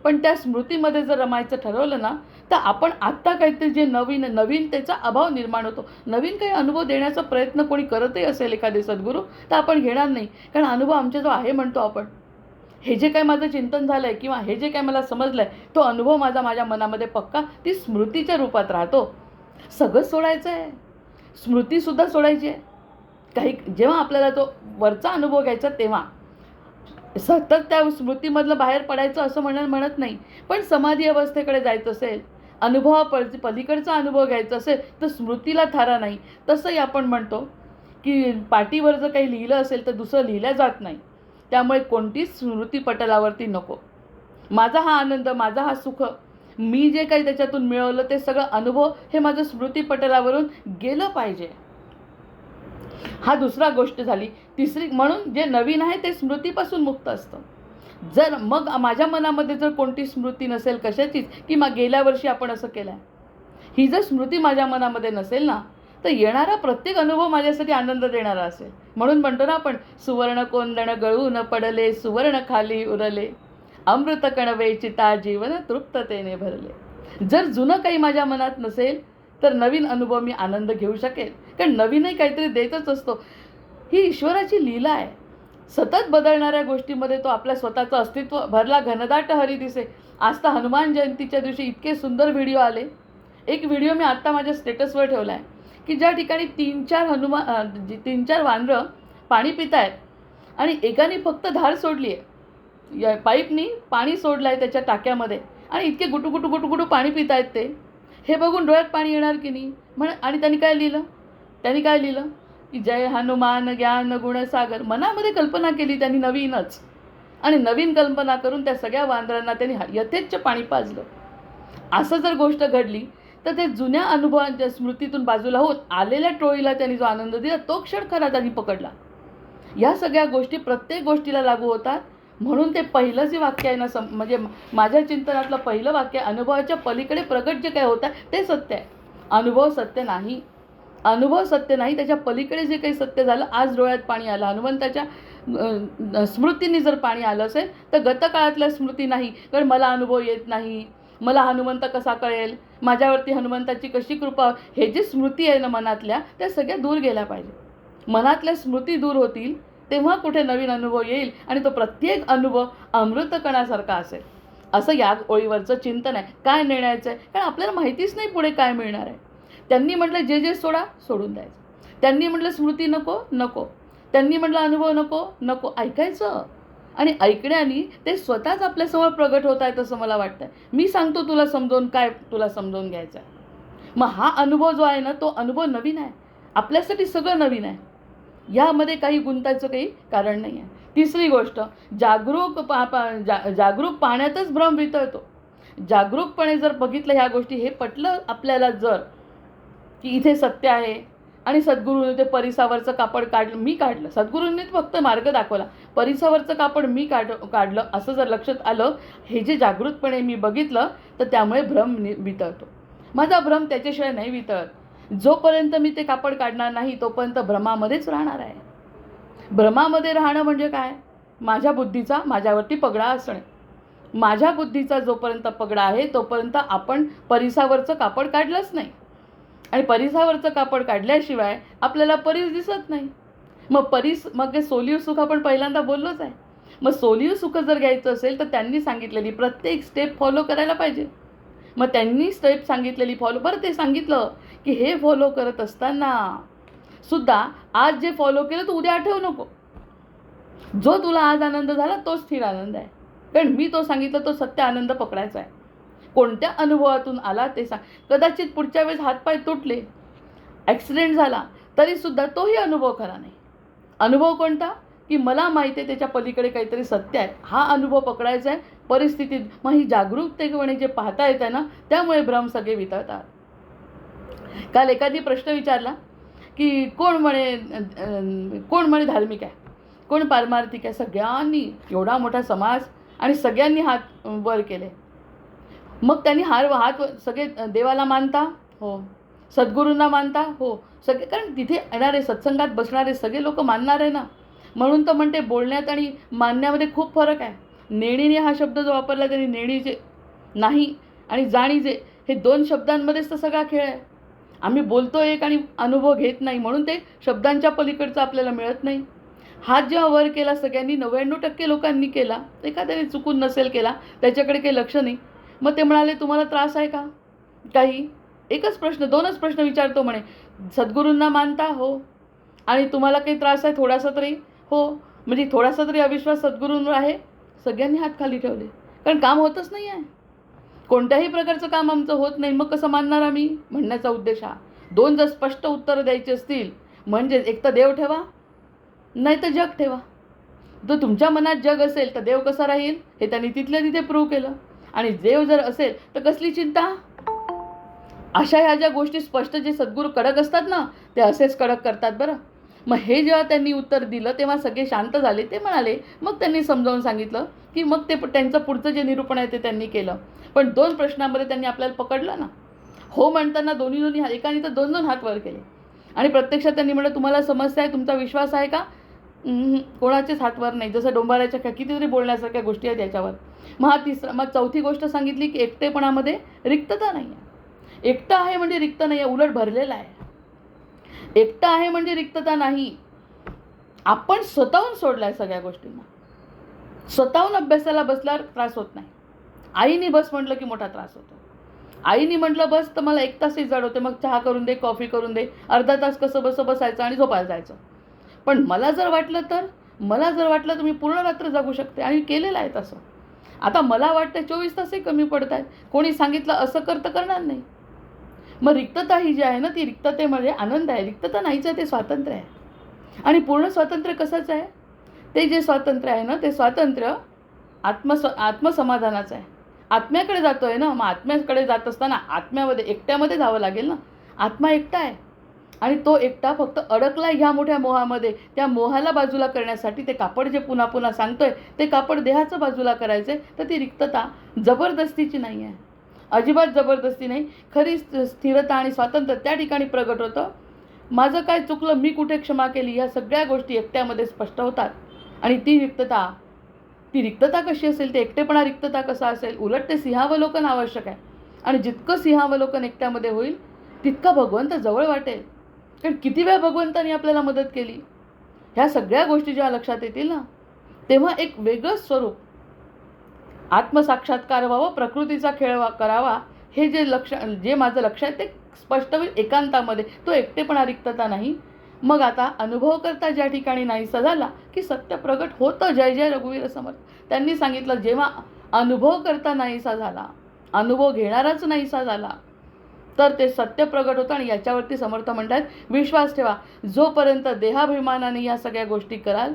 पण त्या स्मृतीमध्ये जर रमायचं ठरवलं ना तर आपण आत्ता काहीतरी जे नवीनतेचा अभाव निर्माण होतो. नवीन काही अनुभव देण्याचा प्रयत्न कोणी करतही असेल एखादे सद्गुरू तर आपण घेणार नाही, कारण अनुभव आमच्या जो आहे म्हणतो आपण. हे जे काही माझं चिंतन झालं आहे किंवा हे जे काही मला समजलं आहे तो अनुभव माझ्या मनामध्ये पक्का ती स्मृतीच्या रूपात राहतो. सगळं सोडायचं आहे, स्मृतीसुद्धा सोडायची आहे. काही जेव्हा आपल्याला तो वरचा अनुभव घ्यायचा तेव्हा सतत त्या स्मृतीमधलं बाहेर पडायचं असं म्हणत नाही, पण समाधी अवस्थेकडे जायचं असेल, पलीकडचा अनुभव घ्यायचा असेल तर स्मृतीला थारा नाही. तसंही आपण म्हणतो की पाटीवर जर काही लिहिलं असेल तर दुसरं लिहिलं जात नाही, त्यामुळे कोणतीच स्मृतीपटलावरती नको. माझा हा आनंद, माझा हा सुख, मी जे काही त्याच्यातून मिळवलं ते सगळं अनुभव हे माझं स्मृतीपटलावरून गेलं पाहिजे. हा दुसरा गोष्ट झाली. तिसरी, म्हणून जे नवीन आहे ते स्मृतीपासून मुक्त असतं. जर मग माझ्या मनामध्ये जर कोणती स्मृती नसेल कशाचीच की गेल्या वर्षी आपण असं केलं आहे, ही जर स्मृती माझ्या मनामध्ये नसेल ना तर येणारा प्रत्येक अनुभव माझ्यासाठी आनंद देणारा असेल. म्हणून म्हणतो ना आपण, सुवर्ण कोंदण गळून पडले, सुवर्ण खाली उरले, अमृत कणवे चिता जीवन तृप्ततेने भरले. जर जुनं काही माझ्या मनात नसेल तर नवीन अनुभव मी आनंद घेऊ शकेल, कारण नवीनही काहीतरी देतच असतो. ही ईश्वराची लीला आहे. सतत बदलणाऱ्या गोष्टीमध्ये तो आपल्या स्वतःचं अस्तित्व भरला घनदाट हरी दिसे. आज तर हनुमान जयंतीच्या दिवशी इतके सुंदर व्हिडिओ आले. एक व्हिडिओ मी आत्ता माझ्या स्टेटसवर ठेवला आहे की ज्या ठिकाणी 3-4 वानरं पाणी पित आहेत आणि एकाने फक्त धार सोडली आहे, पाईपनी पाणी सोडलं आहे त्याच्या टाक्यामध्ये आणि इतके गुटू गुटू गुटू गुटू पाणी पित आहेत ते. हे बघून डोळ्यात पाणी येणार की नाही आणि त्यांनी काय लिहिलं की जय हनुमान ज्ञान गुणसागर. मनामध्ये कल्पना केली त्यांनी नवीनच, आणि नवीन कल्पना करून त्या सगळ्या वांदरांना त्यांनी यथेच्छ पाणी पाजलं. असं जर गोष्ट घडली तर ते जुन्या अनुभवांच्या स्मृतीतून बाजूला होत आलेल्या टोळीला त्यांनी जो आनंद दिला तो क्षण खरा त्यांनी पकडला. या सगळ्या गोष्टी प्रत्येक गोष्टीला लागू होतात. म्हणून ते पहिलं जे वाक्य आहे ना, म्हणजे माझ्या चिंतनातलं पहिलं वाक्य, अनुभवाच्या पलीकडे प्रगट जे काय होतं ते सत्य आहे. अनुभव सत्य नाही, त्याच्या पलीकडे जे काही सत्य झालं. आज डोळ्यात पाणी आलं, हनुमंताच्या स्मृतीने जर पाणी आलं असेल तर गतकाळातल्या स्मृती नाही. कारण मला अनुभव येत नाही, मला हनुमंत कसा कळेल, माझ्यावरती हनुमंताची कशी कृपा, हे जे स्मृती आहे ना मनातल्या, त्या सगळ्या दूर गेल्या पाहिजे. मनातल्या स्मृती दूर होतील तेव्हा कुठे नवीन अनुभव येईल, आणि तो प्रत्येक अनुभव अमृतकणासारखा असेल. असं या ओळीवरचं चिंतन आहे. काय निर्णयाचं आहे, कारण आपल्याला माहितीच नाही पुढे काय मिळणार आहे. त्यांनी म्हटलं जे सोडून द्यायचं. त्यांनी म्हटलं स्मृती नको. त्यांनी म्हटलं अनुभव नको. ऐकायचं, आणि ऐकण्याने ते स्वतःच आपल्यासमोर प्रगट होत आहेत असं मला वाटतं. मी सांगतो तुला समजावून, काय तुला समजावून घ्यायचं आहे. मग हा अनुभव जो आहे ना, तो अनुभव नवीन आहे, आपल्यासाठी सगळं नवीन आहे. यामध्ये काही गुंतायचं काही कारण नाही आहे. तिसरी गोष्ट, जागरूक पाण्यातच भ्रम वितळतो. जागरूकपणे जर बघितलं ह्या गोष्टी, हे पटलं आपल्याला जर की इथे सत्य आहे, आणि सद्गुरूने ते परिसावरचं कापड मी काढलं, सद्गुरूंनी फक्त मार्ग दाखवला, परिसावरचं कापड मी काढलं, असं जर लक्षात आलं, हे जे जागृतपणे मी बघितलं, तर त्यामुळे भ्रम वितळतो. माझा भ्रम त्याच्याशिवाय नाही वितळत. जोपर्यंत मी ते कापड काढणार नाही तोपर्यंत भ्रमामध्येच राहणार आहे. भ्रमामध्ये राहणं म्हणजे काय, माझ्या बुद्धीचा माझ्यावरती पगडा असणे. माझ्या बुद्धीचा जोपर्यंत पगडा आहे तोपर्यंत आपण परिसावरचं कापड काढलंच नाही, आणि परिसावरचं कापड काढल्याशिवाय आपल्याला परीस दिसत नाही. मग सोलीव सुख आपण पहिल्यांदा बोललोच आहे. मग सोलीव सुख जर घ्यायचं असेल तर त्यांनी सांगितलेली प्रत्येक स्टेप फॉलो करायला पाहिजे. मग त्यांनी स्टेप सांगितलेली बरं ते सांगितलं की हे फॉलो करत असताना सुद्धा आज जे फॉलो केलं तू उद्या आठवू नको. जो तुला आज आनंद झाला तोच स्थिर आनंद आहे. कारण मी तो सांगितलं तो सत्य आनंद पकडायचा आहे. कोणत्या अनुभवातून आला ते सांग. कदाचित पुढच्या वेळेस हातपाय तुटले, ॲक्सिडेंट झाला, तरीसुद्धा तोही अनुभव खरा नाही. अनुभव कोणता, की मला माहिती आहे त्याच्या पलीकडे काहीतरी सत्य आहे, हा अनुभव पकडायचा आहे परिस्थितीत. मग ही जागरूकतेपणे जे पाहता येतं ना, त्यामुळे भ्रम सगळे वितळतात. काल एखादी प्रश्न विचारला की कोण म्हणे धार्मिक आहे, कोण पारमार्थिक आहे. सगळ्यांनी, एवढा मोठा समाज, आणि सगळ्यांनी हात वर केले. मग त्यांनी हात सगळे देवाला मानता, हो, सद्गुरूंना मानता, हो, सगळे. कारण तिथे येणारे, सत्संगात बसणारे सगळे लोक मानणार आहे ना. म्हणून तर म्हणते बोलण्यात आणि मानण्यामध्ये खूप फरक आहे. नेणीने हा शब्द जो वापरला त्यांनी, नेणीचे नाही आणि जाणीचे, हे दोन शब्दांमध्येच तर सगळा खेळ आहे. आम्ही बोलतो एक आणि अनुभव घेत नाही, म्हणून ते शब्दांच्या पलीकडचं आपल्याला मिळत नाही. हात जेव्हा वर केला सगळ्यांनी, 99% लोकांनी केला, एखाद्याने चुकून नसेल केला, त्याच्याकडे काही लक्ष नाही. मग ते म्हणाले तुम्हाला त्रास आहे का काही. दोनच प्रश्न विचारतो म्हणे, सद्गुरूंना मानता, हो, आणि तुम्हाला काही त्रास आहे थोडासा तरी, हो, म्हणजे थोडासा तरी अविश्वास सद्गुरूंवर आहे. सगळ्यांनी हात खाली ठेवले, कारण काम होतच नाही आहे. कोणत्याही प्रकारचं काम आमचं होत नाही, मग कसं मानणार आम्ही, म्हणण्याचा उद्देश हा. दोन जर स्पष्ट उत्तरं द्यायची असतील, म्हणजे एक तर देव ठेवा, नाही तर जग ठेवा. जर तुमच्या मनात जग असेल तर देव कसा राहील, हे त्यांनी तिथल्या तिथे प्रूव्ह केलं. आणि देव जर असेल तर कसली चिंता. अशा ह्या ज्या गोष्टी स्पष्ट, जे सद्गुरू कडक असतात ना, ते असेच कडक करतात बरं. मग हे जेव्हा त्यांनी उत्तर दिलं तेव्हा सगळे शांत झाले. ते म्हणाले, मग त्यांनी समजावून सांगितलं की मग ते त्यांचं पुढचं जे निरूपण आहे ते त्यांनी केलं. पण 2 प्रश्नांमध्ये त्यांनी आपल्याला पकडलं ना. हो म्हणताना दोन्ही एकाने तर 2 हात वर केले, आणि प्रत्यक्षात त्यांनी म्हटलं तुम्हाला समस्या आहे, तुमचा विश्वास आहे का. कोणाचेच हात वर नाही. जसं डोंबाराच्या कितीतरी बोलण्यासारख्या गोष्टी आहेत याच्यावर. मग चौथी गोष्ट सांगितली की एकटेपणामध्ये रिक्तता नाही आहे. एकटं आहे म्हणजे रिक्त नाही आहे, उलट भरलेला आहे. एकटं आहे म्हणजे रिक्तता नाही. आपण स्वतःहून सोडलाय सगळ्या गोष्टींना. स्वतःहून अभ्यासाला बसल्यावर त्रास होत नाही. आईने बस म्हटलं की मोठा त्रास होतो. आईने म्हटलं बस तर मला 1 तासही जड होते. मग चहा करून दे, कॉफी करून दे, अर्धा तास कसं बसायचं आणि झोपायला जायचं. पण मला जर वाटलं तर मी पूर्ण रात्र जगू शकते, आणि केलेलं आहे तसं. आता मला वाटतं 24 तासही कमी पडत आहेत. कोणी सांगितलं असं करणार नाही. मग रिक्तता ही जी आहे ना, ती रिक्ततेमध्ये आनंद आहे. रिक्तता नाहीच आहे, ते स्वातंत्र्य आहे. आणि पूर्ण स्वातंत्र्य कशाचं आहे? ते जे स्वातंत्र्य आहे ना, ते स्वातंत्र्य आत्मसमाधानाचं आहे. आत्म्याकडे जातो आहे ना, मग आत्म्याकडे जात असताना आत्म्यामध्ये एकट्यामध्ये जावं लागेल ना. आत्मा एकटा आहे आणि तो एकटा फक्त अडकला ह्या मोठ्या मोहामध्ये. त्या मोहाला बाजूला करण्यासाठी ते कापड जे पुन्हा पुन्हा सांगतोय, ते कापड देहाचं बाजूला करायचं आहे. तर ती रिक्तता जबरदस्तीची नाही आहे, अजिबात जबरदस्ती नाही. खरी स्थिरता आणि स्वातंत्र्य त्या ठिकाणी प्रगट होतं. माझं काय चुकलं, मी कुठे क्षमा केली, ह्या सगळ्या गोष्टी एकट्यामध्ये स्पष्ट होतात. आणि ती रिक्तता कशी असेल, ते एकटेपणा रिक्तता कसा असेल? उलट ते सिंहावलोकन आवश्यक आहे. आणि जितकं सिंहावलोकन एकट्यामध्ये होईल तितका भगवंत जवळ वाटेल. कारण किती वेळा भगवंतांनी आपल्याला मदत केली. ह्या सगळ्या गोष्टी जेव्हा लक्षात येतील ना, तेव्हा एक वेगळं स्वरूप, आत्मसाक्षात्कार व्हावं, प्रकृतीचा खेळ करावा, हे जे माझं लक्ष आहे ते स्पष्ट होईल एकांतामध्ये. तो एकटेपणा रिक्तता नाही. मग आता अनुभव करता ज्या ठिकाणी नाहीसा झाला की सत्य प्रगट होतं. जय जय रघुवीर समर्थ. त्यांनी सांगितलं, जेव्हा अनुभव करता नाहीसा झाला, अनुभव घेणाराच नाहीसा झाला, तर ते सत्य प्रगट होतं. आणि याच्यावरती समर्थ म्हणतात, विश्वास ठेवा. जोपर्यंत देहाभिमानाने या सगळ्या गोष्टी कराल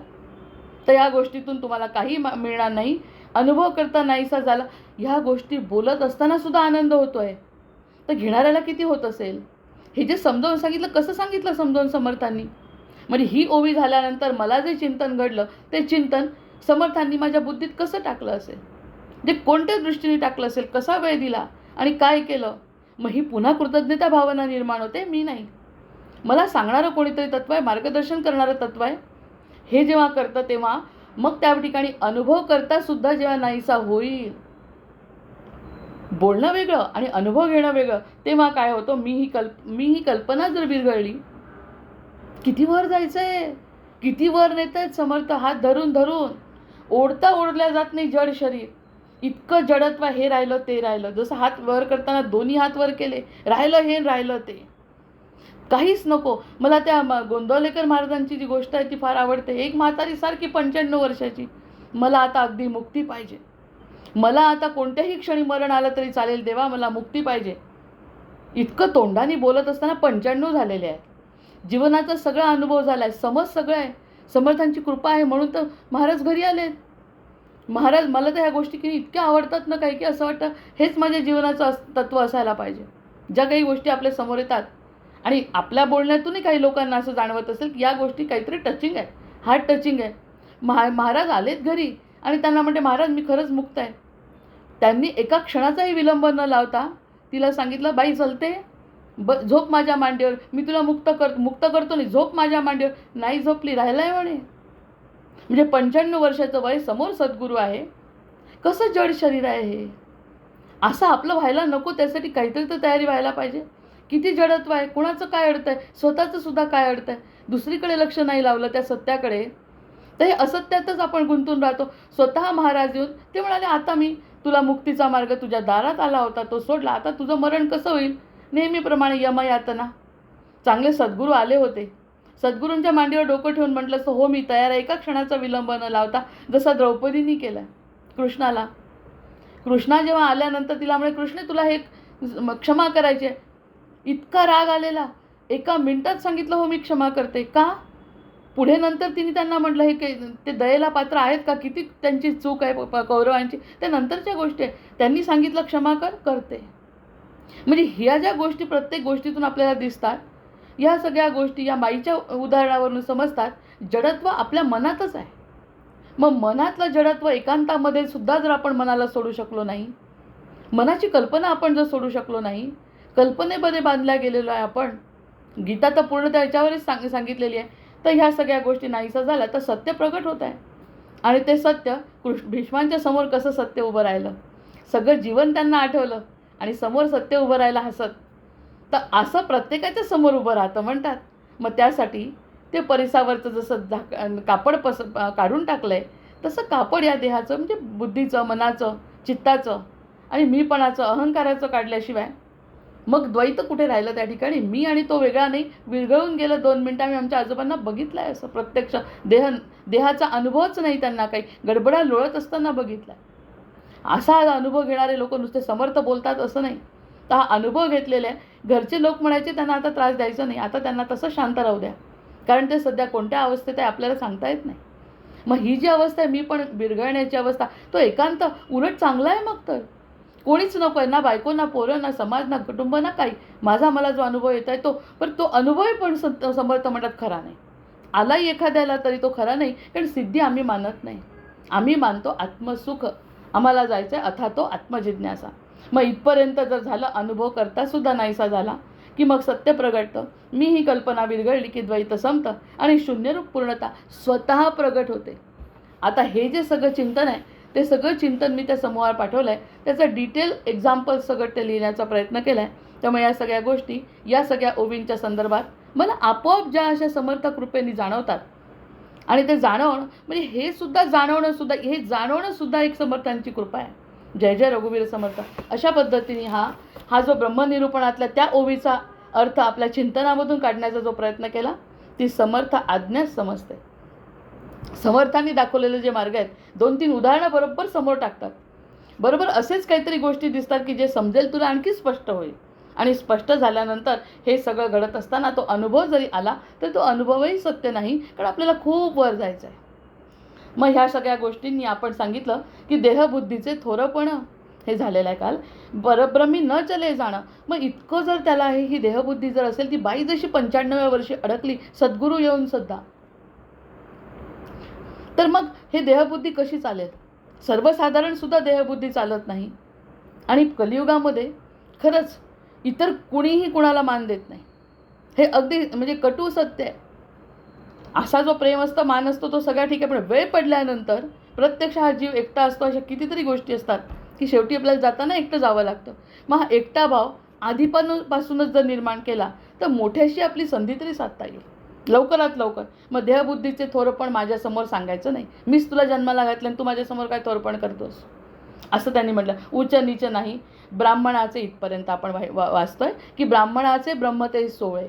तर या गोष्टीतून तुम्हाला काही मिळणार नाही. अनुभव करता नाहीसा झाला, ह्या गोष्टी बोलत असताना सुद्धा आनंद होतो आहे, तर घेणाऱ्याला किती होत असेल? हे जे समजावून सांगितलं, कसं सांगितलं समजावून समर्थांनी? म्हणजे ही ओवी झाल्यानंतर मला जे चिंतन घडलं, ते चिंतन समर्थांनी माझ्या बुद्धीत कसं टाकलं असेल, जे कोणत्या दृष्टीने टाकलं असेल, कसा वेळ दिला आणि काय केलं? मग ही पुन्हा कृतज्ञता भावना निर्माण होते. मी नाही, मला सांगणारं कोणीतरी तत्व आहे, मार्गदर्शन करणारं तत्व आहे. हे जेव्हा करतं तेव्हा मग त्या ठिकाणी अनुभव करता सुद्धा जेव्हा नाहीसा होईल, बोलणं वेगळं आणि अनुभव घेणं वेगळं, तेव्हा काय होतं? मी ही कल्पना जर विरघळली, किती वर जायचं आहे, किती वर नेत आहेत समर्थ हात धरून धरून. ओढल्या जात नाही जड शरीर. इतकं जडत्व, हे राहिलं ते राहिलं. जसं हात वर करताना दोन्ही हात वर केले, राहिलं हे राहिलं ते, काहीच नको. मला त्या गोंदवलेकर महाराजांची जी गोष्ट आहे ती फार आवडते. एक म्हातारी सारखी 95 वर्षाची, मला आता अगदी मुक्ती पाहिजे, मला आता कोणत्याही क्षणी मरण आलं तरी चालेल देवा, मला मुक्ती पाहिजे. इतकं तोंडाने बोलत असताना 95 झालेले आहेत. जीवनाचा सगळा अनुभव झाला आहे, समज सगळं आहे. समर्थांची कृपा आहे म्हणून तर महाराज घरी आलेत. महाराज, मला तर ह्या गोष्टी की इतक्या आवडतात ना, काही की असं वाटतं हेच माझ्या जीवनाचं तत्व असायला पाहिजे. ज्या काही गोष्टी आपल्या समोर येतात आणि आपल्या बोलण्यातूनही काही लोकांना असं जाणवत असेल की या गोष्टी काहीतरी टचिंग आहे, हार्ट टचिंग आहे. महाराज आलेत घरी आणि त्यांना म्हणते, महाराज मी खरंच मुक्त आहे. त्यांनी एका क्षणाचाही विलंब न लावता तिला सांगितलं, बाई चलते, झोप माझ्या मांडीवर, मी तुला मुक्त करतो नाही, झोप माझ्या मांडीवर. नाही झोपली, राहिलाय म्हणे. म्हणजे 95 वर्षाचं वय, समोर सद्गुरू आहे, कसं जड शरीर आहे हे. असं आपलं व्हायला नको, त्यासाठी काहीतरी तर तयारी व्हायला पाहिजे. किती जडत्व आहे, कुणाचं काय अडतं आहे, स्वतःचं सुद्धा काय अडतं आहे. दुसरीकडे लक्ष नाही लावलं त्या सत्याकडे, तर हे असत्यातच आपण गुंतून राहतो. स्वतः महाराज येऊन ते म्हणाले, आता मी तुला मुक्तीचा मार्ग तुझ्या दारात आला होता, तो सोडला, आता तुझं मरण कसं होईल? नेहमीप्रमाणे यमयातना. चांगले सद्गुरू आले होते. सद्गुरूंच्या मांडीवर डोकं ठेवून म्हटलं असतं, हो मी तयार आहे, एका क्षणाचा विलंब न लावता, जसा द्रौपदींनी केला कृष्णाला. कृष्णा जेव्हा आल्यानंतर तिला म्हणे, कृष्ण तुला हे क्षमा करायची आहे. इतका राग आलेला, एका मिनिटात सांगितलं, हो मी क्षमा करते. का? पुढे नंतर तिने त्यांना म्हटलं, हे ते दयेला पात्र आहेत का? किती त्यांची चूक आहे कौरवांची, त्या नंतरच्या गोष्टी आहे. त्यांनी सांगितलं क्षमा करते. म्हणजे ह्या ज्या गोष्टी प्रत्येक गोष्टीतून आपल्याला दिसतात, या सगळ्या गोष्टी या बाईच्या उदाहरणावरून समजतात. जडत्व आपल्या मनातच आहे. मग मनातलं जडत्व एकांतामध्ये सुद्धा जर आपण मनाला सोडू शकलो नाही, मनाची कल्पना आपण जर सोडू शकलो नाही, कल्पनेमध्ये बांधल्या गेलेलो आहे आपण, गीता तर पूर्ण त्याच्यावरच सांगितलेली आहे, तर ह्या सगळ्या गोष्टी नाहीसा झाल्या तर सत्य प्रगट होत आहे. आणि ते सत्य भीष्मांच्या समोर कसं सत्य उभं राहिलं, सगळं जीवन त्यांना आठवलं आणि समोर सत्य उभं राहिलं हसत. तर असं प्रत्येकाच्या समोर उभं राहतं म्हणतात. मग त्यासाठी ते परिसावरचं जसं कापड काढून टाकलं आहे, तसं कापड या देहाचं म्हणजे बुद्धीचं, मनाचं, चित्ताचं आणि मीपणाचं, अहंकाराचं काढल्याशिवाय मग द्वैत कुठे राहिलं त्या ठिकाणी? मी आणि तो वेगळा नाही, विरघळून गेलं 2 मिनिटं. आम्ही आमच्या आजोबांना बघितलं आहे असं प्रत्यक्ष. देहाचा अनुभवच नाही त्यांना, काही गडबडा लोळत असताना बघितला. असा अनुभव घेणारे लोक नुसते समर्थ बोलतात असं नाही, तर हा अनुभव घेतलेला आहे. घरचे लोक म्हणायचे त्यांना आता त्रास द्यायचा नाही, आता त्यांना तसं शांत राहू द्या, कारण ते सध्या कोणत्या अवस्थेत आहे आपल्याला सांगता येत नाही. मग ही जी अवस्था आहे, मी पण विरघळण्याची अवस्था, तो एकांत उलट चांगला आहे. मग तर कोणीच नको आहे, ना बायको, ना पोरं, ना समाज, ना कुटुंब, ना काही. मला जो अनुभव येत आहे तो अनुभव पण समर्थ म्हणतात खरा नाही. आलाही एखाद्याला तरी तो खरा नाही, कारण सिद्धी आम्ही मानत नाही. आम्ही मानतो आत्मसुख. आम्हाला जायचं आहे अथा तो आत्मजिज्ञासा. मग इथपर्यंत जर झालं, अनुभव करतासुद्धा नाहीसा झाला की मग सत्य प्रगटतं. मी ही कल्पना विरघळली की द्वैत संपतं आणि शून्यरूप पूर्णता स्वतः प्रगट होते. आता हे जे सगळं चिंतन आहे, ते सगळं चिंतन मी त्या समूहावर पाठवलं आहे. त्याचं डिटेल एक्झाम्पल सगळं ते लिहिण्याचा प्रयत्न केला आहे. त्यामुळे या सगळ्या गोष्टी, या सगळ्या ओवींच्या संदर्भात मला आपोआप ज्या अशा समर्थ कृपेने जाणवतात, आणि ते जाणवणं म्हणजे हे जाणवणं सुद्धा एक समर्थांची कृपा आहे. जय जय रघुवीर समर्थ. अशा पद्धतीने हा जो ब्रह्मनिरूपणातल्या त्या ओवीचा अर्थ आपल्या चिंतनामधून काढण्याचा जो प्रयत्न केला, ती समर्थ आज्ञाच समजते. समर्थांनी दाखवलेले जे मार्ग आहेत, 2-3 उदाहरणं बरोबर समोर टाकतात. बरोबर असेच काहीतरी गोष्टी दिसतात की जे समजेल तुला, आणखी स्पष्ट होईल. आणि स्पष्ट झाल्यानंतर हे सगळं घडत असताना तो अनुभव जरी आला तर तो अनुभवही सत्य नाही, कारण आपल्याला खूप वर जायचं आहे. मग ह्या सगळ्या गोष्टींनी आपण सांगितलं की देहबुद्धीचे थोरपण हे झालेलं आहे काल. परब्रह्मी न चले जाणं. मग इतकं जर त्याला ही देहबुद्धी जर असेल, ती बाई जशी 95व्या वर्षी अडकली सद्गुरू येऊन सुद्धा, तर मग हे देहबुद्धी कशी चालेल? सर्वसाधारण सुद्धा देहबुद्धी चालत नाही. आणि कलियुगामध्ये खरंच इतर कुणीही कुणाला मान देत नाही. हे अगदी म्हणजे कटू सत्य आहे. असा जो प्रेम असतो, मान असतो, तो सगळ्या ठीक आहे, पण वेळ पडल्यानंतर प्रत्यक्ष हा जीव एकटा असतो. अशा कितीतरी गोष्टी असतात की शेवटी आपल्याला जाताना एकटं जावं लागतं. मग हा एकटा भाव आधीपासूनच जर निर्माण केला तर मोठ्याशी आपली संधी तरी साधता येईल लवकरात लवकर. मग देहबुद्धीचे थोरपण माझ्यासमोर सांगायचं नाही. मीच तुला जन्माला घातलं आणि तू माझ्यासमोर काय थोरपण करतोस, असं त्यांनी म्हटलं. उच्च नीच नाही, ब्राह्मणाचे, इथपर्यंत आपण वाचतोय की ब्राह्मणाचे ब्रह्म ते सोळे.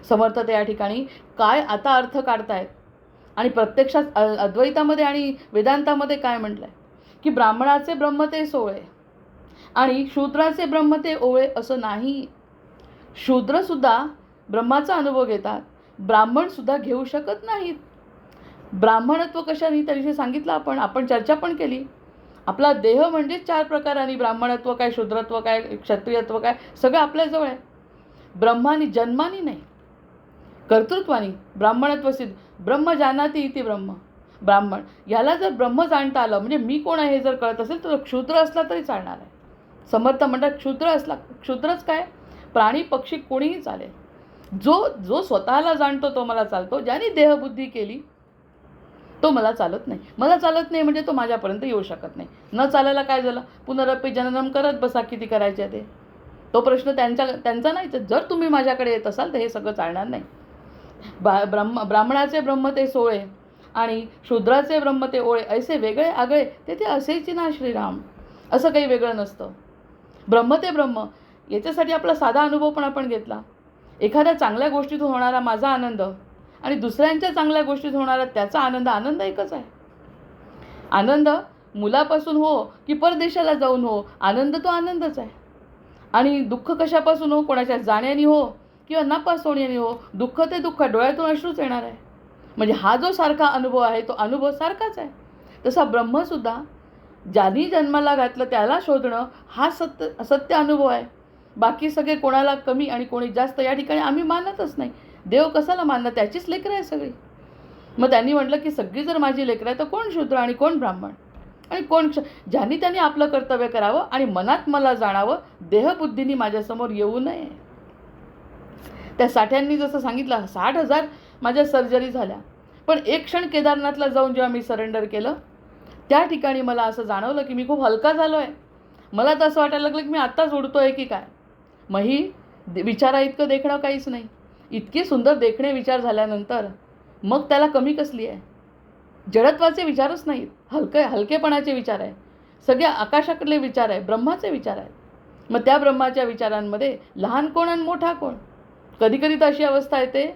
समर्थ ते या ठिकाणी काय आता अर्थ काढतायत, आणि प्रत्यक्षात अद्वैतामध्ये आणि वेदांतामध्ये काय म्हटलंय की ब्राह्मणाचे ब्रह्म ते सोळे आणि शूद्राचे ब्रह्म ते ओळे, असं नाही. शूद्रसुद्धा ब्रह्माचा अनुभव घेतात, ब्राह्मणसुद्धा घेऊ शकत नाहीत. ब्राह्मणत्व कशाने त्याविषयी सांगितलं आपण चर्चा पण केली. आपला देह म्हणजे 4 प्रकारांनी, ब्राह्मणत्व काय, शूद्रत्व काय, क्षत्रियत्व काय, सगळं आपल्याजवळ आहे. ब्रह्मानी जन्मानी नाही, कर्तृत्वानी ब्राह्मणत्व सिद्ध. ब्रह्म जानाति इति ब्राह्मण. याला जर ब्रह्म जाणता आलं, म्हणजे मी कोण आहे हे जर कळत असेल, तर क्षुद्र असला तरी चालणार आहे. समर्थ म्हणतात क्षुद्रच काय, प्राणी पक्षी कोणीही चालेल. जो स्वतःला जाणतो तो मला चालतो. ज्याने देहबुद्धी केली तो मला चालत नाही. मला चालत नाही म्हणजे तो माझ्यापर्यंत येऊ शकत नाही. न चालायला काय झालं, पुनरपी जननम करत बसा, किती करायचे ते, तो प्रश्न त्यांचा नाही. तर जर तुम्ही माझ्याकडे येत असाल तर हे सगळं चालणार नाही. ब्राह्मणाचे ब्रह्म ते सोळे आणि शूद्राचे ब्रह्म ते ओळे, ऐसे वेगळे आगळे ते असेची ना श्रीराम. असं काही वेगळं नसतं. ब्रह्म ते ब्रह्म. याच्यासाठी आपला साधा अनुभव पण आपण घेतला. एखाद्या चांगल्या गोष्टीतून होणारा माझा आनंद आणि दुसऱ्यांच्या चांगल्या गोष्टीत होणारा त्याचा आनंद एकच आहे. आनंद मुलापासून हो की परदेशाला जाऊन हो, आनंद तो आनंदच आहे. आणि दुःख कशापासून हो, कोणाच्या जाण्याने हो किंवा नापास होण्याने हो, दुःख ते दुःख, डोळ्यातून अश्रूच येणार आहे. म्हणजे हा जो सारखा अनुभव आहे तो अनुभव सारखाच आहे. तसा ब्रह्मसुद्धा ज्यांनी जन्माला घातलं त्याला शोधणं हा सत्य अनुभव आहे. बाकी सगळे कोणाला कमी आणि कोणी जास्त या ठिकाणी आम्ही मानतच नाही. देव कशाला मानणं, त्याचीच लेकरं आहे सगळी. मग त्यांनी म्हटलं की सगळी जर माझी लेकरं आहे तर कोण शूद्र आणि कोण ब्राह्मण आणि कोण ज्यांनी त्यांनी आपलं कर्तव्य करावं आणि मनात मला जाणावं, देहबुद्धीनी माझ्यासमोर येऊ नये. त्या साठ्यांनी जसं सांगितलं, 60,000 माझ्या सर्जरी झाल्या, पण एक क्षण केदारनाथला जाऊन जेव्हा मी सरेंडर केलं त्या ठिकाणी मला असं जाणवलं की मी खूप हलका झालो आहे. मला तर असं वाटायला लागलं की मी आत्ताच उडतो आहे की काय. मग ही विचारा इतकं देखणं काहीच नाही. इतके सुंदर देखणे विचार झाल्यानंतर मग त्याला कमी कसली आहे. जडत्वाचे विचारच नाहीत, हलकेपणाचे विचार आहे, सगळे आकाशाकडले विचार आहे, ब्रह्माचे विचार आहेत. मग त्या ब्रह्माच्या विचारांमध्ये लहान कोण आणि मोठा कोण. कधी कधी तर अशी अवस्था येते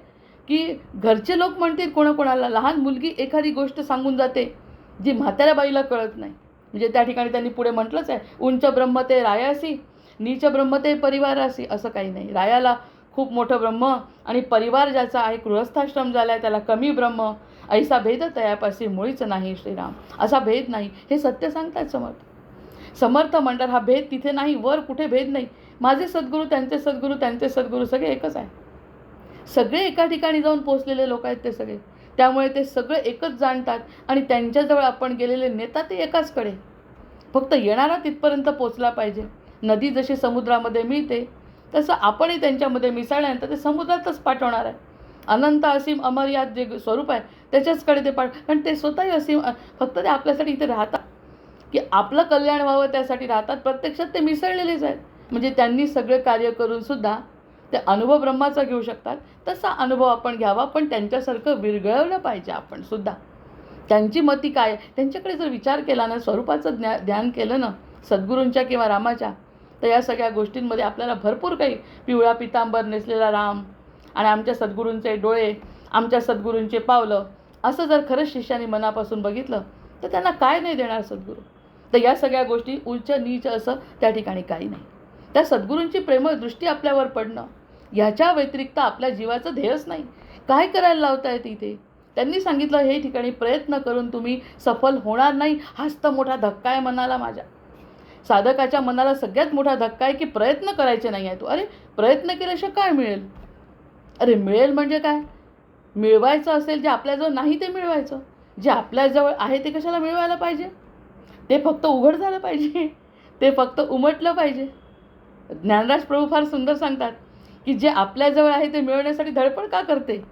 की घरचे लोक म्हणतील कोणाकोणाला, लहान मुलगी एखादी गोष्ट सांगून जाते जी म्हाताऱ्या बाईला कळत नाही. म्हणजे त्या ठिकाणी त्यांनी पुढे म्हटलंच आहे, उंच ब्रह्म ते रायासी, नीच ब्रह्म ते परिवारासी. असं काही नाही. रायाला खूप मोठं ब्रह्म आणि परिवार ज्याचा आहे गृहस्थाश्रम झाला आहे त्याला कमी ब्रह्म. ऐसा भेद तयापासी मुळीच नाही श्रीराम. असा भेद नाही, हे सत्य सांगतात समर्थ. समर्थ म्हणतात हा भेद तिथे नाही, वर कुठे भेद नाही. माझे सद्गुरू, त्यांचे सद्गुरू, त्यांचे सद्गुरू सगळे एकच आहे. सगळे एका ठिकाणी जाऊन पोचलेले लोक आहेत ते सगळे. त्यामुळे ते सगळे एकच जाणतात आणि त्यांच्याजवळ आपण गेलेले नेता ते एकाचकडे. फक्त येणारा तिथपर्यंत पोचला पाहिजे. नदी जशी समुद्रामध्ये मिळते तसं आपणही त्यांच्यामध्ये मिसळल्यानंतर ते समुद्रातच पाठवणार आहे. अनंत असीम अमर्याद जे स्वरूप आहे त्याच्याचकडे ते कारण ते स्वतःही असीम, फक्त ते आपल्यासाठी इथे राहतात की आपलं कल्याण व्हावं त्यासाठी राहतात. प्रत्यक्षात ते मिसळलेलेच आहेत. म्हणजे त्यांनी सगळे कार्य करून सुद्धा ते अनुभव ब्रह्माचा घेऊ शकतात. तसा अनुभव आपण घ्यावा, पण त्यांच्यासारखं विरघळवलं पाहिजे आपण सुद्धा. त्यांची मती काय, त्यांच्याकडे जर विचार केला ना, स्वरूपाचं ध्यान केलं ना सद्गुरूंच्या किंवा रामाच्या, तर या सगळ्या गोष्टींमध्ये आपल्याला भरपूर काही, पिवळा पितांबर नेसलेला राम आणि आमच्या सद्गुरूंचे डोळे, आमच्या सद्गुरूंचे पावलं, असं जर खरंच शिष्याने मनापासून बघितलं तर त्यांना काय नाही देणार सद्गुरू. तर या सगळ्या गोष्टी उच्च नीच असं त्या ठिकाणी काही नाही. त्या सद्गुरूंची प्रेमळ दृष्टी आपल्यावर पडणं, ह्याच्या व्यतिरिक्त आपल्या जीवाचं ध्येयच नाही. काय करायला लावता येते इथे? त्यांनी सांगितलं हे ठिकाणी प्रयत्न करून तुम्ही सफल होणार नाही. हाच तर मोठा धक्का आहे मनाला. माझ्या साधकाच्या मनाला सगळ्यात मोठा धक्का आहे की प्रयत्न करायचे नाही आहे. तो अरे प्रयत्न केल्याशिवाय काय मिळेल? अरे मिळेल म्हणजे काय? मिळवायचं असेल जे आपल्याजवळ नाही ते मिळवायचं. जे आपल्याजवळ आहे ते कशाला मिळवायला पाहिजे? ते फक्त उघड झालं पाहिजे, ते फक्त उमटलं पाहिजे. ज्ञानराज प्रभू फार सुंदर सांगतात की जे आपल्याजवळ आहे ते मिळवण्यासाठी धडपड का करते?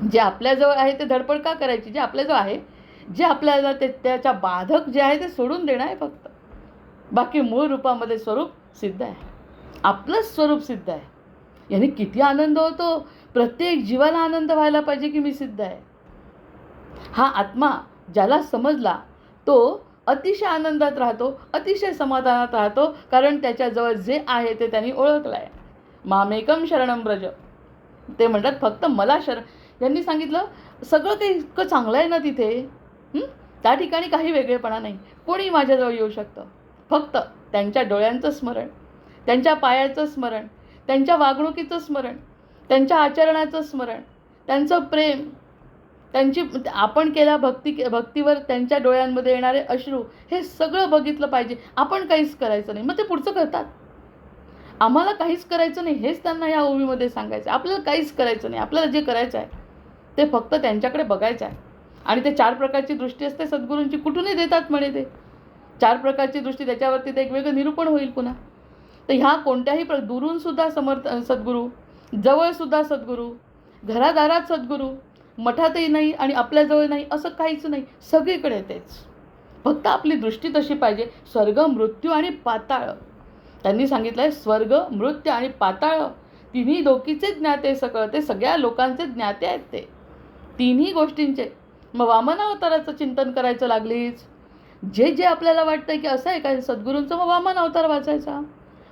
जे आपल्याजवळ आहे ते धडपड का करायची? जे आपल्याजवळ आहे, जे आपल्याला ते त्याच्या बाधक जे आहे ते सोडून देणं आहे फक्त. बाकी मूळ रूपामध्ये स्वरूप सिद्ध आहे, आपलंच स्वरूप सिद्ध आहे. याने किती आनंद होतो. प्रत्येक जीवाला आनंद व्हायला पाहिजे की मी सिद्ध आहे. हा आत्मा ज्याला समजला तो अतिशय आनंदात राहतो, अतिशय समाधानात राहतो, कारण त्याच्याजवळ जे आहे ते त्यांनी ओळखलं आहे. मामेकम शरणम ब्रज. ते म्हणतात फक्त मला यांनी सांगितलं सगळं काही इतकं चांगलं आहे ना तिथे, त्या ठिकाणी काही वेगळेपणा नाही. कोणी माझ्याजवळ येऊ शकतं. फक्त त्यांच्या डोळ्यांचं स्मरण, त्यांच्या पायाचं स्मरण, त्यांच्या वागणुकीचं स्मरण, त्यांच्या आचरणाचं स्मरण, त्यांचं प्रेम, त्यांची आपण केल्या भक्तीवर त्यांच्या डोळ्यांमध्ये येणारे अश्रू, हे सगळं बघितलं पाहिजे. आपण काहीच करायचं नाही. मग ते पुढचं करतात. आम्हाला काहीच करायचं नाही हेच त्यांना या ओवीमध्ये सांगायचं. आपल्याला काहीच करायचं नाही. आपल्याला जे करायचं आहे ते फक्त त्यांच्याकडे बघायचं आहे. आणि ते 4 प्रकारची दृष्टी असते सद्गुरूंची. कुठूनही देतात म्हणे ते 4 प्रकारची दृष्टी. त्याच्यावरती ते एक वेगळं निरूपण होईल पुन्हा. तर ह्या कोणत्याही दुरूनसुद्धा समर्थ सद्गुरू, जवळसुद्धा सद्गुरू, घरादारात सद्गुरू, मठातही नाही आणि आपल्याजवळ नाही असं काहीच नाही. सगळीकडे तेच. फक्त आपली दृष्टी तशी पाहिजे. स्वर्ग, मृत्यू आणि पाताळ. त्यांनी सांगितलं आहे स्वर्ग, मृत्यू आणि पाताळ तिन्ही लोकीचे ज्ञाते सकळ. ते सगळ्या लोकांचे ज्ञाते आहेत ते तिन्ही गोष्टींचे. मग वामनावताराचं चिंतन करायचं लागलीच. जे जे आपल्याला वाटतं की असं आहे काय सद्गुरूंचं, मग वामन अवतार वाचायचा.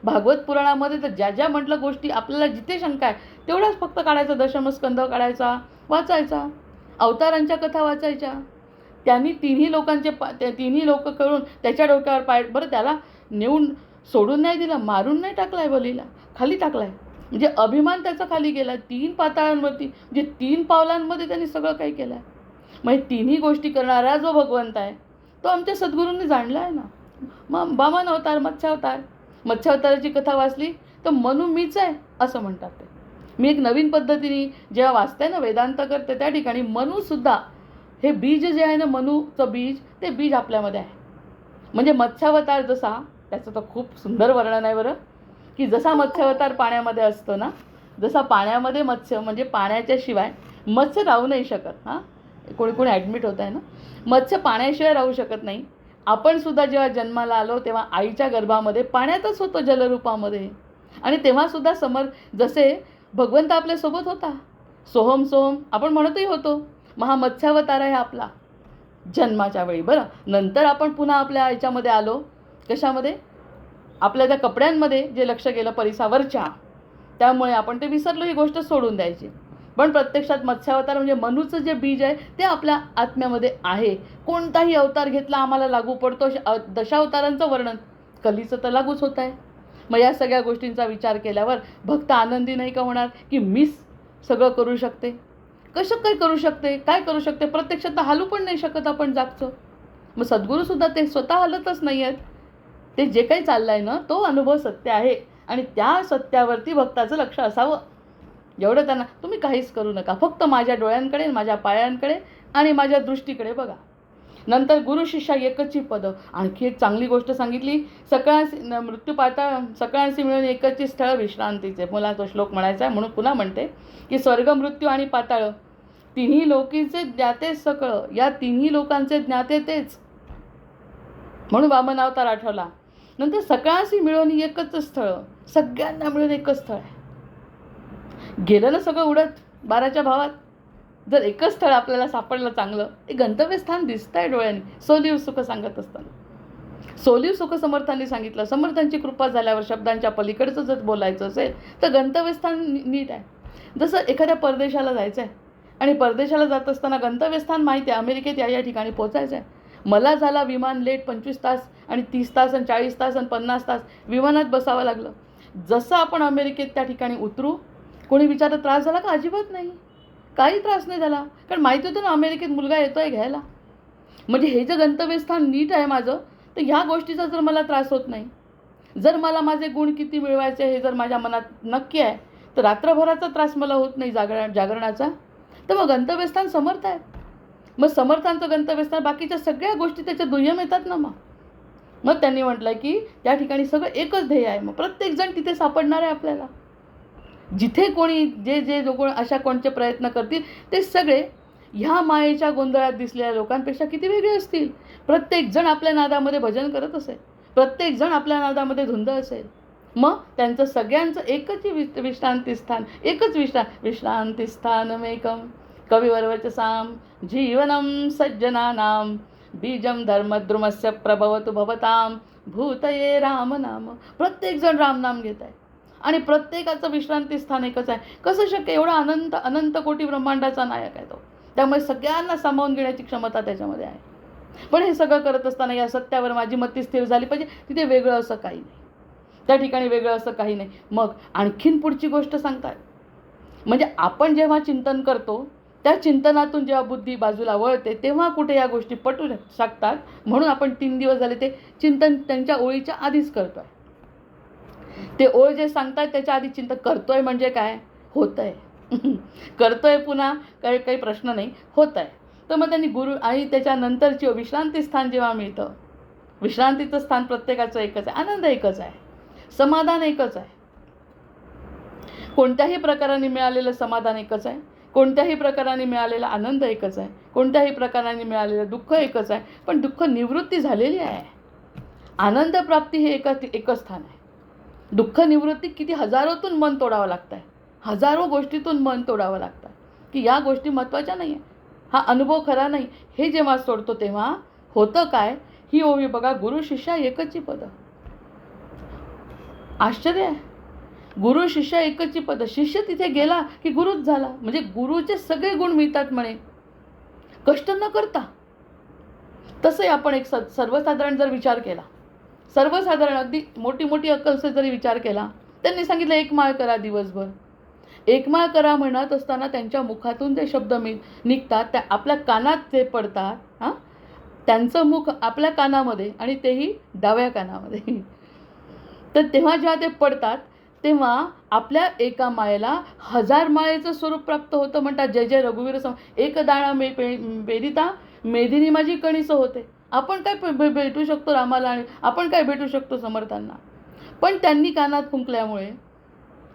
भागवत पुराणामध्ये तर ज्या ज्या म्हटलं गोष्टी आपल्याला जिथे शंका आहे तेवढाच फक्त काढायचा. दशमस्कंध काढायचा, वाचायचा. अवतारांच्या कथा वाचायच्या. त्यांनी तिन्ही लोकांचे तिन्ही लोक करून त्याच्या डोक्यावर पाय, बरं त्याला नेऊन सोडून नाही दिला, मारून नाही टाकलाय, बलीला खाली टाकलाय. म्हणजे अभिमान त्याचा खाली गेला. 3 पाताळांवरती, म्हणजे 3 पावलांमध्ये त्यांनी सगळं काही केलं आहे. मग तिन्ही गोष्टी करणारा जो भगवंत आहे तो आमच्या सद्गुरूंनी जाणला आहे ना. मग वामन अवतार, मत्स्यावतार. मत्स्यावताराची कथा वाचली तर मनू मीच आहे असं म्हणतात ते. मी एक नवीन पद्धतीने जेव्हा वाचते ना, वेदांत करते, त्या ठिकाणी मनूसुद्धा हे बीज जे आहे ना, मनूचं बीज, ते बीज आपल्यामध्ये आहे. म्हणजे मत्स्यावतार जसा, त्याचं तर खूप सुंदर वर्णन आहे बरं, की जसा मत्स्यावतार पाण्यामध्ये असतो ना, जसा पाण्यामध्ये मत्स्य, म्हणजे पाण्याच्या शिवाय मत्स्य राहू नाही शकत. कोणी कोणी ॲडमिट होत आहे ना, मत्स्य पाण्याशिवाय राहू शकत नाही. आपण सुद्धा जेव्हा जन्माला आलो तेव्हा आईच्या गर्भामध्ये पाण्यातच होतो, जलरूपामध्ये. आणि तेव्हासुद्धा जसे भगवंत आपल्यासोबत होता, सोहम सोहम आपण म्हणतही होतो. मग हा मत्स्यावतार आहे आपला जन्माच्या वेळी. बरं, नंतर आपण पुन्हा आपल्या याच्यामध्ये आलो. कशामध्ये? आपल्या त्या कपड्यांमध्ये जे लक्ष गेलं परिसावरच्या, त्यामुळे आपण ते विसरलो, ही गोष्ट सोडून द्यायची. पण प्रत्यक्षात मत्स्यावतार म्हणजे मनूचं जे बीज आहे ते आपल्या आत्म्यामध्ये आहे. कोणताही अवतार घेतला आम्हाला लागू पडतो. दशावतारांचं वर्णन कलीचं तर लागूच होत आहे. मग या सगळ्या गोष्टींचा विचार केल्यावर भक्त आनंदी नाही का होणार की मीच सगळं करू शकते? कसं काय करू शकते? काय करू शकते? प्रत्यक्षात तर हलू पण नाही शकत आपण जागचं. मग सद्गुरूसुद्धा ते स्वतः हलतच नाही आहेत. ते जे काही चाललं आहे ना तो अनुभव सत्य आहे आणि त्या सत्यावरती भक्ताचं लक्ष असावं. एवढं त्यांना तुम्ही काहीच करू नका, फक्त माझ्या डोळ्यांकडे, माझ्या पायांकडे आणि माझ्या दृष्टीकडे बघा. नंतर गुरु शिष्या एकची पदं. आणखी एक चांगली गोष्ट सांगितली. मृत्यू पाताळ सकळांशी मिळून एकची स्थळ विश्रांतीचे. मला तो श्लोक म्हणायचा आहे म्हणून पुन्हा म्हणते की स्वर्ग, मृत्यू आणि पाताळ तिन्ही लोकीचे ज्ञाते सकळ. या तिन्ही लोकांचे ज्ञाते तेच. म्हणून वामन अवतार आठवला. नंतर सकळांशी मिळून एकच स्थळ. सगळ्यांना मिळून एकच स्थळ आहे. गेलं ना सगळं उडत 12च्या भावात. जर एकच स्थळ आपल्याला सापडलं चांगलं, ते गंतव्यस्थान दिसतंय डोळ्यांनी. सोलीव सुख सांगत असताना सोलीव सुख समर्थांनी सांगितलं. समर्थांची कृपा झाल्यावर शब्दांच्या पलीकडचं जर बोलायचं असेल तर गंतव्यस्थान नीट आहे. जसं एखाद्या परदेशाला जायचं आहे आणि परदेशाला जात असताना गंतव्यस्थान माहिती आहे, अमेरिकेत या ठिकाणी पोचायचं आहे. मला झाला विमान लेट 25 तास आणि 30 तास आणि 40 तास आणि 50 तास विमानात बसावं लागलं. जसं आपण अमेरिकेत त्या ठिकाणी उतरू, कोणी विचारत त्रास झाला का? अजिबात नाही, काही त्रास नाही झाला. कारण माहिती होतं ना अमेरिकेत मुलगा येतो आहे घ्यायला. म्हणजे हे जर गंतव्यस्थान नीट आहे माझं, तर ह्या गोष्टीचा जर मला त्रास होत नाही, जर मला माझे गुण किती मिळवायचे हे जर माझ्या मनात नक्की आहे, तर रात्रभराचा त्रास मला होत नाही जागरणाचा. तर मग गंतव्यस्थान समर्थ आहे. मग समर्थांचं गंतव्यस्थान, बाकीच्या सगळ्या गोष्टी त्याच्या दुय्यम येतात ना. मग त्यांनी म्हटलं की त्या ठिकाणी सगळं एकच ध्येय आहे. मग प्रत्येकजण तिथे सापडणार आहे आपल्याला. जिथे कोणी जे कोण अशा कोणते प्रयत्न करतील ते सगळे ह्या मायेच्या गोंधळात दिसलेल्या लोकांपेक्षा किती वेगळे असतील. प्रत्येकजण आपल्या नादामध्ये भजन करत असेल, प्रत्येकजण आपल्या नादामध्ये धुंद असेल. मग त्यांचं सगळ्यांचं एकच विश्रांतीस्थान, एकच विश्रांतीस्थानमेकम कविवर्वचसाम जीवनम सज्जनानाम बीजम धर्मद्रुमस्य प्रभवतु भवताम भूतये राम नाम. प्रत्येकजण रामनाम घेत आहे आणि प्रत्येकाचं विश्रांतीस्थान एकच आहे. कसं शक्य? एवढा अनंत अनंत कोटी ब्रह्मांडाचा नायक आहे तो. त्यामुळे सगळ्यांना सामावून घेण्याची क्षमता त्याच्यामध्ये आहे. पण हे सगळं करत असताना या सत्यावर माझी मती स्थिर झाली पाहिजे. तिथे वेगळं असं काही नाही, त्या ठिकाणी वेगळं असं काही नाही. मग आणखीन पुढची गोष्ट सांगतात. म्हणजे आपण जेव्हा चिंतन करतो त्या चिंतनातून जेव्हा बुद्धी बाजूला वळते तेव्हा कुठे या गोष्टी पटू शकतात. म्हणून आपण 3 दिवस झाले ते चिंतन त्यांच्या ओळीच्या आधीच करतोय. ते ओळ जे सांगतात त्याच्या आधी चिंतन करतोय. म्हणजे काय होत आहे? करतोय पुन्हा काही प्रश्न नाही, होत आहे. तर मग त्यांनी गुरु आणि त्याच्यानंतरची विश्रांतीस्थान जेव्हा मिळतं, विश्रांतीचं स्थान प्रत्येकाचं एकच आहे, आनंद एकच आहे, समाधान एकच आहे. कोणत्याही प्रकाराने मिळालेलं समाधान एकच आहे, कोणत्याही प्रकाराने मिळालेला आनंद एकच आहे, कोणत्याही प्रकाराने मिळालेलं दुःख एकच आहे. पण दुःख निवृत्ती झालेली आहे. आनंद प्राप्ती हे एकच स्थान आहे. दुःख निवृत्ती किती हजारोतून मन तोडावं लागतं आहे, हजारो गोष्टीतून मन तोडावं लागतं की या गोष्टी महत्त्वाच्या नाही आहे, हा अनुभव खरा नाही. हे जेव्हा सोडतो तेव्हा होतं काय? ही ओवी बघा, गुरु शिष्या एकची पदं. आश्चर्य आहे. गुरु शिष्य एकची पदं. शिष्य तिथे गेला की गुरुच झाला. म्हणजे गुरुचे सगळे गुण मिळतात म्हणे कष्ट न करता. तसंही आपण एक सर्वसाधारण जर विचार केला, सर्वसाधारण अगदी मोठी मोठी अक्कलसे जरी विचार केला, त्यांनी सांगितलं 1 माळ करा दिवसभर. 1 माळ करा म्हणत असताना त्यांच्या मुखातून जे शब्द निघतात त्या आपल्या कानात जे पडतात, त्यांचं मुख आपल्या कानामध्ये आणि तेही डाव्या कानामध्ये. तर तेव्हा जेव्हा ते पडतात तेव्हा आपल्या एका माळेला 1000 माळेचं स्वरूप प्राप्त होतं. म्हणतात जय जय रघुवीर एक दाणा पेरिता मेदिनी माझी कणीस होते. आपण काय भेटू शकतो रामाला आणि आपण काय भेटू शकतो समर्थांना? पण त्यांनी कानात फुंकल्यामुळे,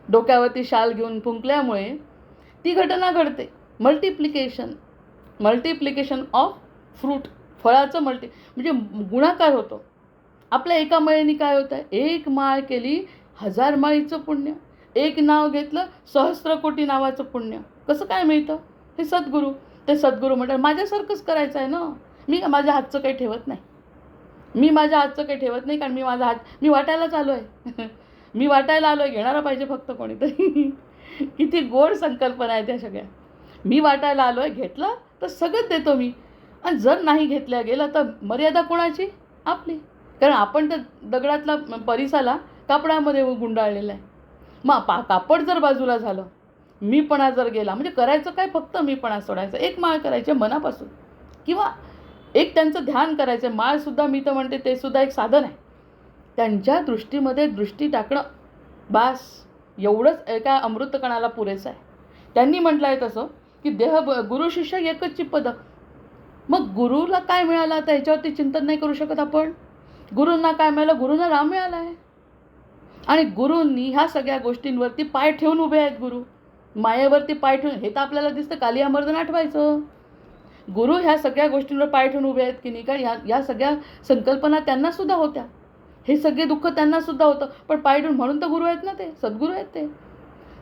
डोक्यावरती शाल घेऊन फुंकल्यामुळे ती घटना घडते. मल्टिप्लिकेशन ऑफ फ्रूट, फळाचं म्हणजे गुणाकार होतो. आपल्या एका माळेने काय होतं आहे? 1 माळ केली 1000 माळीचं पुण्य, 1 नाव घेतलं 1,000 कोटी नावाचं पुण्य. कसं काय मिळतं? हे सद्गुरू. ते सद्गुरू म्हणतात माझ्यासारखंच करायचं आहे ना. मी माझ्या हातचं काही ठेवत नाही. कारण मी वाटायलाच आलो आहे. मी वाटायला आलो आहे, घेणारा पाहिजे फक्त कोणीतरी. किती गोड संकल्पना आहे त्या सगळ्या. मी वाटायला आलो आहे, घेतलं तर सगळंच देतो मी, आणि जर नाही घेतल्या गेलं तर मर्यादा कोणाची? आपली. कारण आपण तर दगडातला परिसाला कापडामध्ये गुंडाळलेला आहे. मग कापड जर बाजूला झालं, मीपणा जर गेला, म्हणजे करायचं काय? फक्त मीपणा सोडायचं. एक माळ करायचे मनापासून, किंवा एक त्यांचं ध्यान करायचं. माळसुद्धा मी तर म्हणते ते सुद्धा एक साधन आहे. त्यांच्या दृष्टीमध्ये दृष्टी टाकणं, बास, एवढंच एका अमृतकणाला पुरेसं आहे. त्यांनी म्हटलं आहे तसं की गुरु शिष्य एकच पद. मग गुरुला काय मिळालं आता ह्याच्यावरती चिंतन नाही करू शकत आपण? गुरूंना काय मिळालं? गुरूंना राम मिळाला आहे. आणि गुरूंनी ह्या सगळ्या गोष्टींवरती पाय ठेवून उभे आहेत. गुरु मायेवरती पाय ठेवून, हे तर आपल्याला दिसतं कालियामर्दन आठवायचं. गुरु ह्या सगळ्या गोष्टींवर पाय ठेवून उभे आहेत की नाही? कारण या सगळ्या संकल्पना त्यांनासुद्धा होत्या, हे सगळे दुःख त्यांनासुद्धा होतं, पण पाय ठेवून, म्हणून तर गुरु आहेत ना, ते सद्गुरू आहेत ते.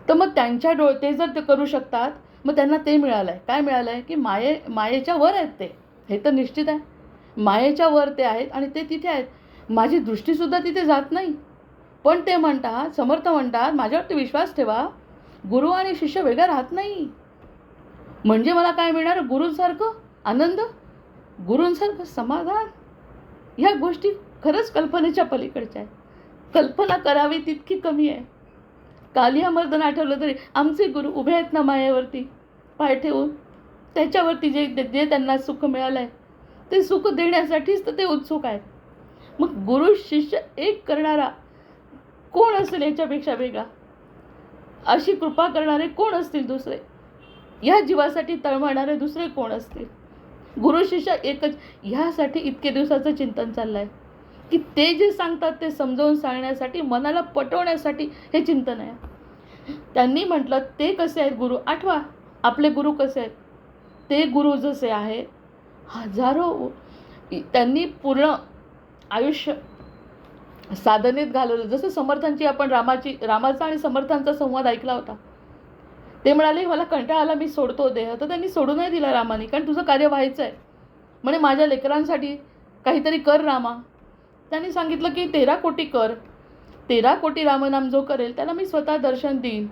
तर मग त्यांच्या ते जर ते करू शकतात, मग त्यांना ते मिळालं आहे. काय मिळालं आहे? की मायेच्या वर आहेत ते. हे तर निश्चित आहे, मायेच्या वर ते आहेत आणि ते तिथे आहेत. माझी दृष्टीसुद्धा तिथे जात नाही, पण ते म्हणतात, समर्थ म्हणतात, माझ्यावरती विश्वास ठेवा, गुरु आणि शिष्य वेगळा राहत नाही. म्हणजे मला काय मिळणार? गुरूंसारखं आनंद, गुरूंसारखं समाधान. ह्या गोष्टी खरंच कल्पनेच्या पलीकडच्या आहेत. कल्पना करावी तितकी कमी आहे. कालियामर्दन आठवलं तरी आमचे गुरु उभे आहेत ना मायेवरती पाय ठेवून, त्याच्यावरती जे त्यांना सुख मिळालं आहे, ते सुख देण्यासाठीच तर ते उत्सुक आहेत. मग गुरु शिष्य एक करणारा कोण असेल याच्यापेक्षा वेगळा? अशी कृपा करणारे कोण असतील दुसरे? या जीवासाठी तळमळणारे दुसरे कोण असतील? गुरु शिष्य एकच. ह्यासाठी इतके दिवसाचं चिंतन चाललं आहे की ते जे सांगतात ते समजावून सांगण्यासाठी, मनाला पटवण्यासाठी हे चिंतन आहे. त्यांनी म्हटलं ते कसे आहेत गुरु? आठवा, आपले गुरु कसे आहेत? ते गुरु जसे आहेत, हजारो, त्यांनी पूर्ण आयुष्य साधनेत घालवलं. जसं समर्थांची, आपण रामाचा आणि समर्थांचा संवाद ऐकला होता. ते म्हणाले मला कंटाळा आला, मी सोडतो देह. तर त्यांनी सोडू नाही दिला रामाने, कारण तुझं कार्य व्हायचं आहे. म्हणे माझ्या लेकरांसाठी काहीतरी कर रामा. त्यांनी सांगितलं की 13 कोटी कर, 13 कोटी रामनाम जो करेल त्याला मी स्वतः दर्शन देईन.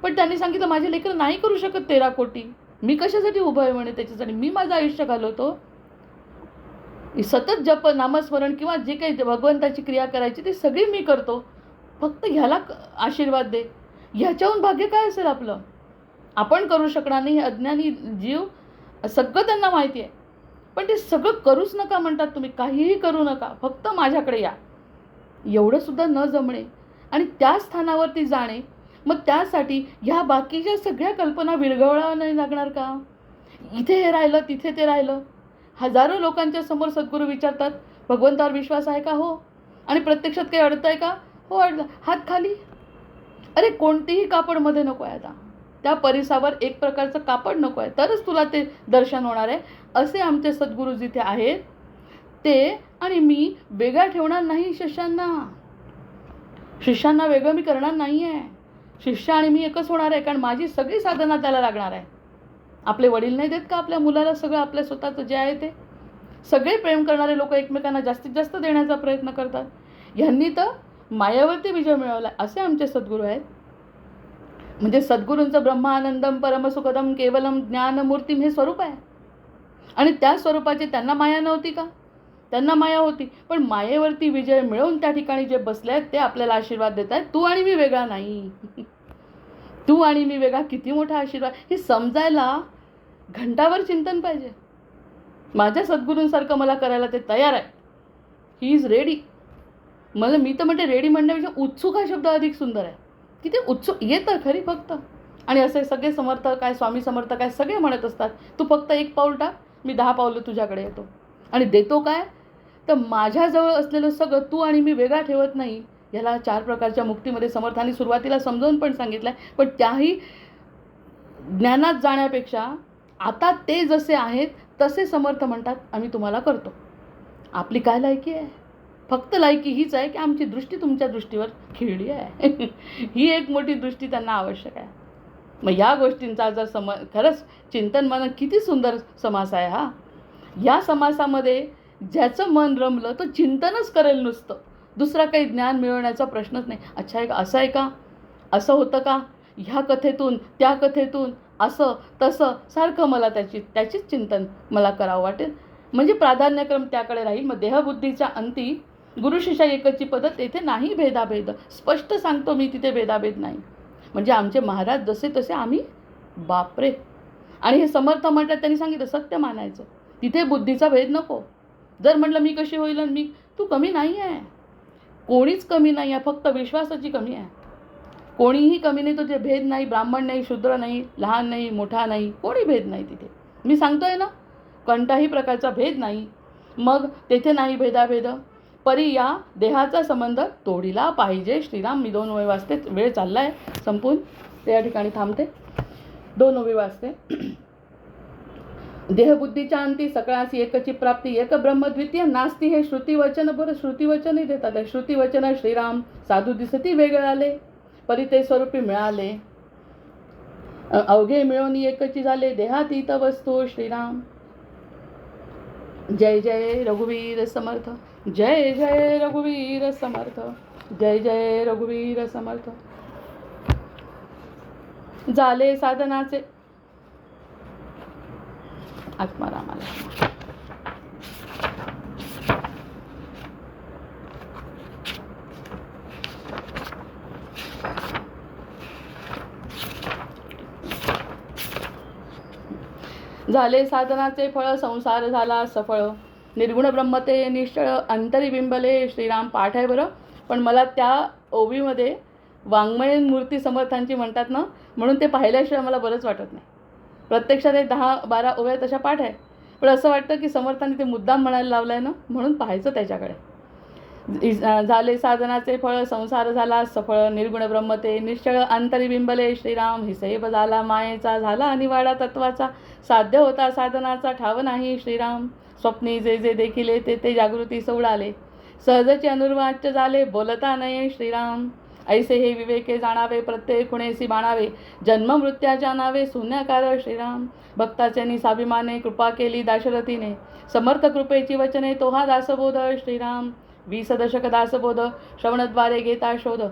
पण त्यांनी सांगितलं माझे लेकर नाही करू शकत 13 कोटी, मी कशासाठी उभं आहे म्हणे त्याच्यासाठी. मी माझं आयुष्य घालवतो, सतत जप, नामस्मरण किंवा जे काही भगवंताची क्रिया करायची ते सगळी मी करतो, फक्त ह्याला आशीर्वाद दे. ह्याच्याहून भाग्य काय असेल आपलं? आपण करू शकणार नाही, हे अज्ञानी जीव, सगळं त्यांना माहिती आहे. पण ते सगळं करूच नका म्हणतात तुम्ही, काहीही करू नका, फक्त माझ्याकडे या. एवढंसुद्धा न जमणे आणि त्या स्थानावरती जाणे, मग त्यासाठी ह्या बाकीच्या सगळ्या कल्पना विरघळावं नाही लागणार का? इथे हे राहिलं, तिथे ते राहिलं. हजारो लोकांच्या समोर सद्गुरू विचारतात, भगवंतावर विश्वास आहे का? हो. आणि प्रत्यक्षात काही अडतं आहे का? हो, अडलं. हात खाली. अरे कोणतेही कापड मध्ये नको आहे आता, त्या परिसावर एक प्रकारचं कापड नको आहे, तरच तुला ते दर्शन होणार आहे. असे आमचे सद्गुरू जिथे आहेत ते. आणि मी वेगळा ठेवणार नाही शिष्यांना, शिष्यांना वेगळं मी करणार नाही आहे. शिष्य आणि मी एकच होणार आहे, कारण माझी सगळी साधना त्याला लागणार आहे. आपले वडील नाही देत का आपल्या मुलाला सगळं आपल्या स्वतःचं जे आहे ते? सगळे प्रेम करणारे लोक एकमेकांना जास्तीत जास्त देण्याचा प्रयत्न करतात. ह्यांनी तर मायावरती विजय मिळवला. असे आमचे सद्गुरू आहेत. म्हणजे सद्गुरूंचं ब्रह्मानंदम परमसुखदम केवलम ज्ञानमूर्तीम हे स्वरूप आहे. आणि त्या स्वरूपाची त्यांना माया नव्हती का? त्यांना माया होती. पण मायेवरती विजय मिळवून त्या ठिकाणी जे बसले आहेत ते आपल्याला आशीर्वाद देत आहेत, तू आणि मी वेगळा नाही. तू आणि मी वेगळा, किती मोठा आशीर्वाद. हे समजायला घंटाभर चिंतन पाहिजे. माझ्या सद्गुरूंसारखं मला करायला ते तयार आहे. He is ready. मला, मी तर म्हणते रेडी म्हणण्यापेक्षा उत्सुक हा शब्द अधिक सुंदर आहे. की ते उत्सुक येतं खरी फक्त. आणि असे सगळे समर्थ काय, स्वामी समर्थ काय, सगळे म्हणत असतात तू फक्त 1 पाऊल टाक, मी 10 पावलं तुझ्याकडे येतो. आणि देतो काय? तर माझ्याजवळ असलेलं सगळं तू आणि मी वेगळा ठेवत नाही. याला 4 प्रकारच्या मुक्तीमध्ये समर्थांनी सुरुवातीला समजावून पण सांगितलं आहे. पण त्याही ज्ञानात जाण्यापेक्षा आता ते जसे आहेत तसे समर्थ म्हणतात आम्ही तुम्हाला करतो. आपली काय लायकी आहे? फक्त लायकी हीच आहे की आमची दृष्टी तुमच्या दृष्टीवर खिळली आहे. ही एक मोठी दृष्टी त्यांना आवश्यक आहे. मग या गोष्टींचा जर खरंच चिंतन मन, किती सुंदर समास आहे हा. या समासामध्ये ज्याचं मन रमलं तो चिंतनच करेल नुसतं, दुसरा काही ज्ञान मिळवण्याचा प्रश्नच नाही. अच्छा आहे का, असं आहे का, असं होतं का, ह्या कथेतून त्या कथेतून असं तसं सारखं मला त्याचीच चिंतन मला करावं वाटेल. म्हणजे प्राधान्यक्रम त्याकडे राहील. मग देहबुद्धीच्या अंती गुरुशिष्या एकची पद्धत तेथे नाही भेदाभेद. स्पष्ट सांगतो मी, तिथे भेदाभेद नाही. म्हणजे आमचे महाराज जसे तसे आम्ही, बापरे. आणि हे समर्थ म्हणतात, त्यांनी सांगितलं सत्य मानायचं, तिथे बुद्धीचा भेद नको. जर म्हटलं मी कशी होईल आणि मी, तू कमी नाही आहे, कोणीच कमी नाही आहे, फक्त विश्वासाची कमी आहे. कोणीही कमी नाही, तुझे भेद नाही, ब्राह्मण नाही, शूद्र नाही, लहान नाही, मोठा नाही, कोणी भेद नाही तिथे. मी सांगतोय ना, कोणत्याही प्रकारचा भेद नाही. मग तेथे नाही भेदाभेद. परी या देहाचा संबंध तोडीला पाहिजे. श्रीराम. मी 2 ओवी वाचते, वेळ चाललाय संपून, त्या ठिकाणी थांबते. 2 ओवी वाचते. देहबुद्धीच्या अंती सकळासी एकची प्राप्ती, एक ब्रह्मद्वितीय नास्ती. हे श्रुतिवचन. बरं, श्रुतिवचनही देतात. श्रुतिवचन श्रीराम साधू दिसती वेगळाले, परी ते स्वरूपी मिळाले. अवघे मिळून एकची झाले, देहातीत वस्तू श्रीराम. जय जय रघुवीर समर्थ. जय जय रघुवीर समर्थ. जय जय रघुवीर समर्थ. झाले साधनाचे आत्मारामाला. झाले साधनाचे फळ, संसार झाला सफळ. निर्गुण ब्रह्मते निश्चळ, अंतरी बिंबले श्रीराम. पाठ आहे बरं, पण मला त्या ओवीमध्ये वाङ्मय मूर्ती समर्थांची म्हणतात ना, म्हणून ते पाहिल्याशिवाय मला बरंच वाटत नाही. प्रत्यक्षात 10-12 ओव्या तशा पाठ आहे, पण असं वाटतं की समर्थांनी ते मुद्दाम म्हणायला लावलं आहे ना, म्हणून पाहायचं त्याच्याकडे. झाले साधनाचे फळ, संसार झाला सफळ. निर्गुण ब्रह्मते निश्चळ, अंतरी बिंबले श्रीराम. हिसेब झाला मायेचा, झाला अनिवाडा तत्वाचा. साध्य होता साधनाचा, ठाव नाही श्रीराम. स्वप्नी जे जे देखिले ते ते जागृती सोडाले. सहजचे अनुर्वाच्य झाले, बोलता नये श्रीराम. ऐसे हे विवेके जाणावे, प्रत्येक खुणेसी बाणावे. जन्म मृत्याच्या नावे शून्यकार श्रीराम. भक्ताच्या स्वाभिमाने कृपा केली दाशरथीने. समर्थ कृपेची वचने तो हा दासबोध श्रीराम. 20 दशक दासबोध श्रवणद्वारे घेता शोध.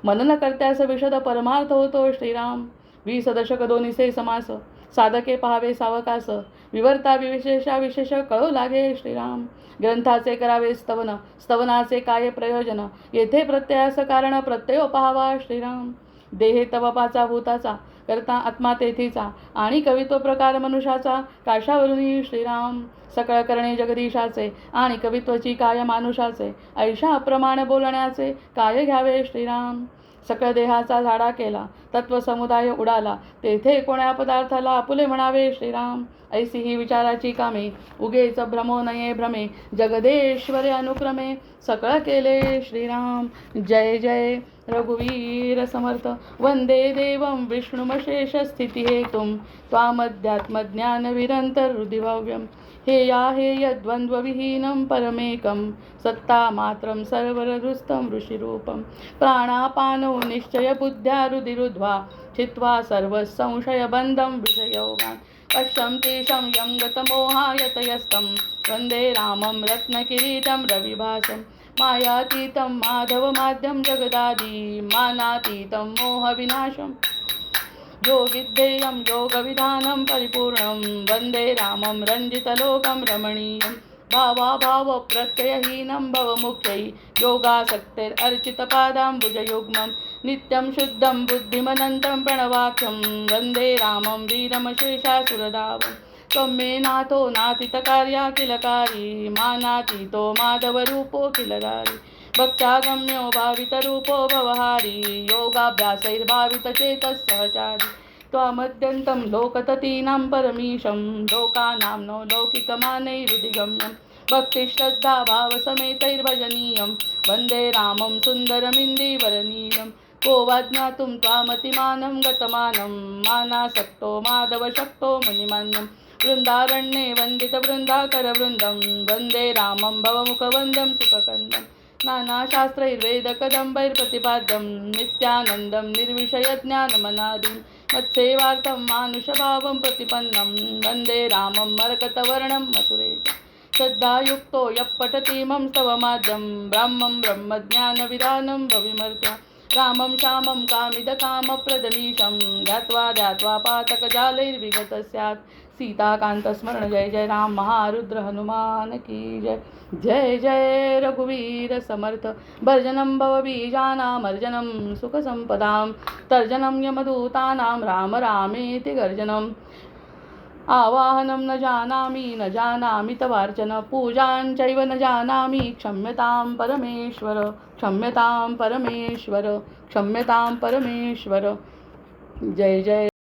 मनन करत्यास विशद परमार्थ होतो श्रीराम. 20 दशक दोन्हीसे समास, साधके पहावे सावकास. विवर्ता विशेषा विशेष कळू लागे श्रीराम. ग्रंथाचे करावे स्तवन, स्तवनाचे काय प्रयोजन. येथे प्रत्ययास कारण प्रत्ययो पहावा श्रीराम. देहे तवपाचा भूताचा, करता आत्मा तेथीचा. आणि कवित्व प्रकार मनुष्याचा, काशावरून श्रीराम. सकळ करणे जगदीशाचे, आणि कवित्वची काय मानुषाचे. ऐशा अप्रमाण बोलण्याचे काय घ्यावे श्रीराम. सकळ देहाचा झाडा केला, तत्वसमुदाय उडाला. तेथे कोण्या पदार्थाला आपुले म्हणावे श्रीराम. ऐसी ही विचाराची कामे, उगेच भ्रमो नये भ्रमे. जगदेश्वरे अनुक्रमे, सकळ केले श्रीराम. जय जय रघुवीर समर्थ. वंदे देवं विष्णुमशेष स्थिती हेतुं. त्वामध्यात्मज्ञान विरंतर हृदिभव्यम. हेय द्वंद्वविहीनं परमेकं. सत्ता मात्रं सर्वरदृष्टं ऋषिरूपं. प्राणापानो निश्चय बुद्ध्या रुधिरुद्ध्वा. छित्त्वा सर्वसंशयबन्धं विषयोगान्. पश्यं तेषं यं गतमोहायतयस्तं. वन्दे रामं रत्नकिरीटं रविभासं. मायातीतं माधवमाद्यं जगदादि. मानातीतं मोहविनाशं. योगिद्धेयं योगविधानं परिपूर्णं. वन्दे रामं रञ्जितलोकं रमणीयं. भावाभावप्रत्ययहीनं भवमुख्यै. योगासक्तेरर्चितपादाम्बुजयुग्मं. नित्यं शुद्धं बुद्धिमनन्तं प्रणवाख्यं. वन्दे रामं वीरमशेषासुरधावं. त्वं मे नाथो नातीतकार्या किलकारी. मानातीतो माधवरूपो किलधारी. भक्त्यागम्यो भावितरूपो भवहारी. योगाभ्यासैर्भावितचेतः सहचारी. त्वामद्यन्तं लोकततीनां परमीशं. लोकानां नो लौकिकमानैरुदिगम्यं. भक्तिश्रद्धा भावसमेतैर्भजनीयं. वन्दे रामं सुन्दरमिन्दीवरनीलं. को वा ज्ञातुं त्वामतिमानं गतमानं. मानासक्तो माधवशक्तो मुनिमान्यं. वृन्दारण्ये वन्दितवृन्दाकरवृन्दं. वन्दे रामं भवमुखवन्द्यं सुखकन्दं. नानाशास्त्रैर्वेदकदम्बैर्प्रतिपाद्यं. नित्यानन्दं निर्विषयज्ञानमनादिं. मत्सेवार्थं मानुषभावं प्रतिपन्नं. वन्दे रामं मरकतवर्णं मथुरेशं. श्रद्धायुक्तो यः पठति मम स्तवमाद्यं. ब्राह्मं ब्रह्मज्ञानविधानं भविमर्त्या. रामं श्यामं कामिदकामप्रदमीशं ध्यात्वा ध्यात्वा पातकजालैर्विगत स्यात् सीताकान्तस्मरण जय जय राम महारुद्र हनुमान की जय जय जय रघुवीर समर्थ भर्जनं भवबीजानामर्जनं सुखसंपदां तर्जनं यमदूतानां राम रामेति गर्जनम् आवाहनं न जानामि तवार्चन पूजां चैव न जानामि क्षम्यतां परमेश्वर क्षम्यतां परमेश्वर क्षम्यतां परमेश्वर जय जय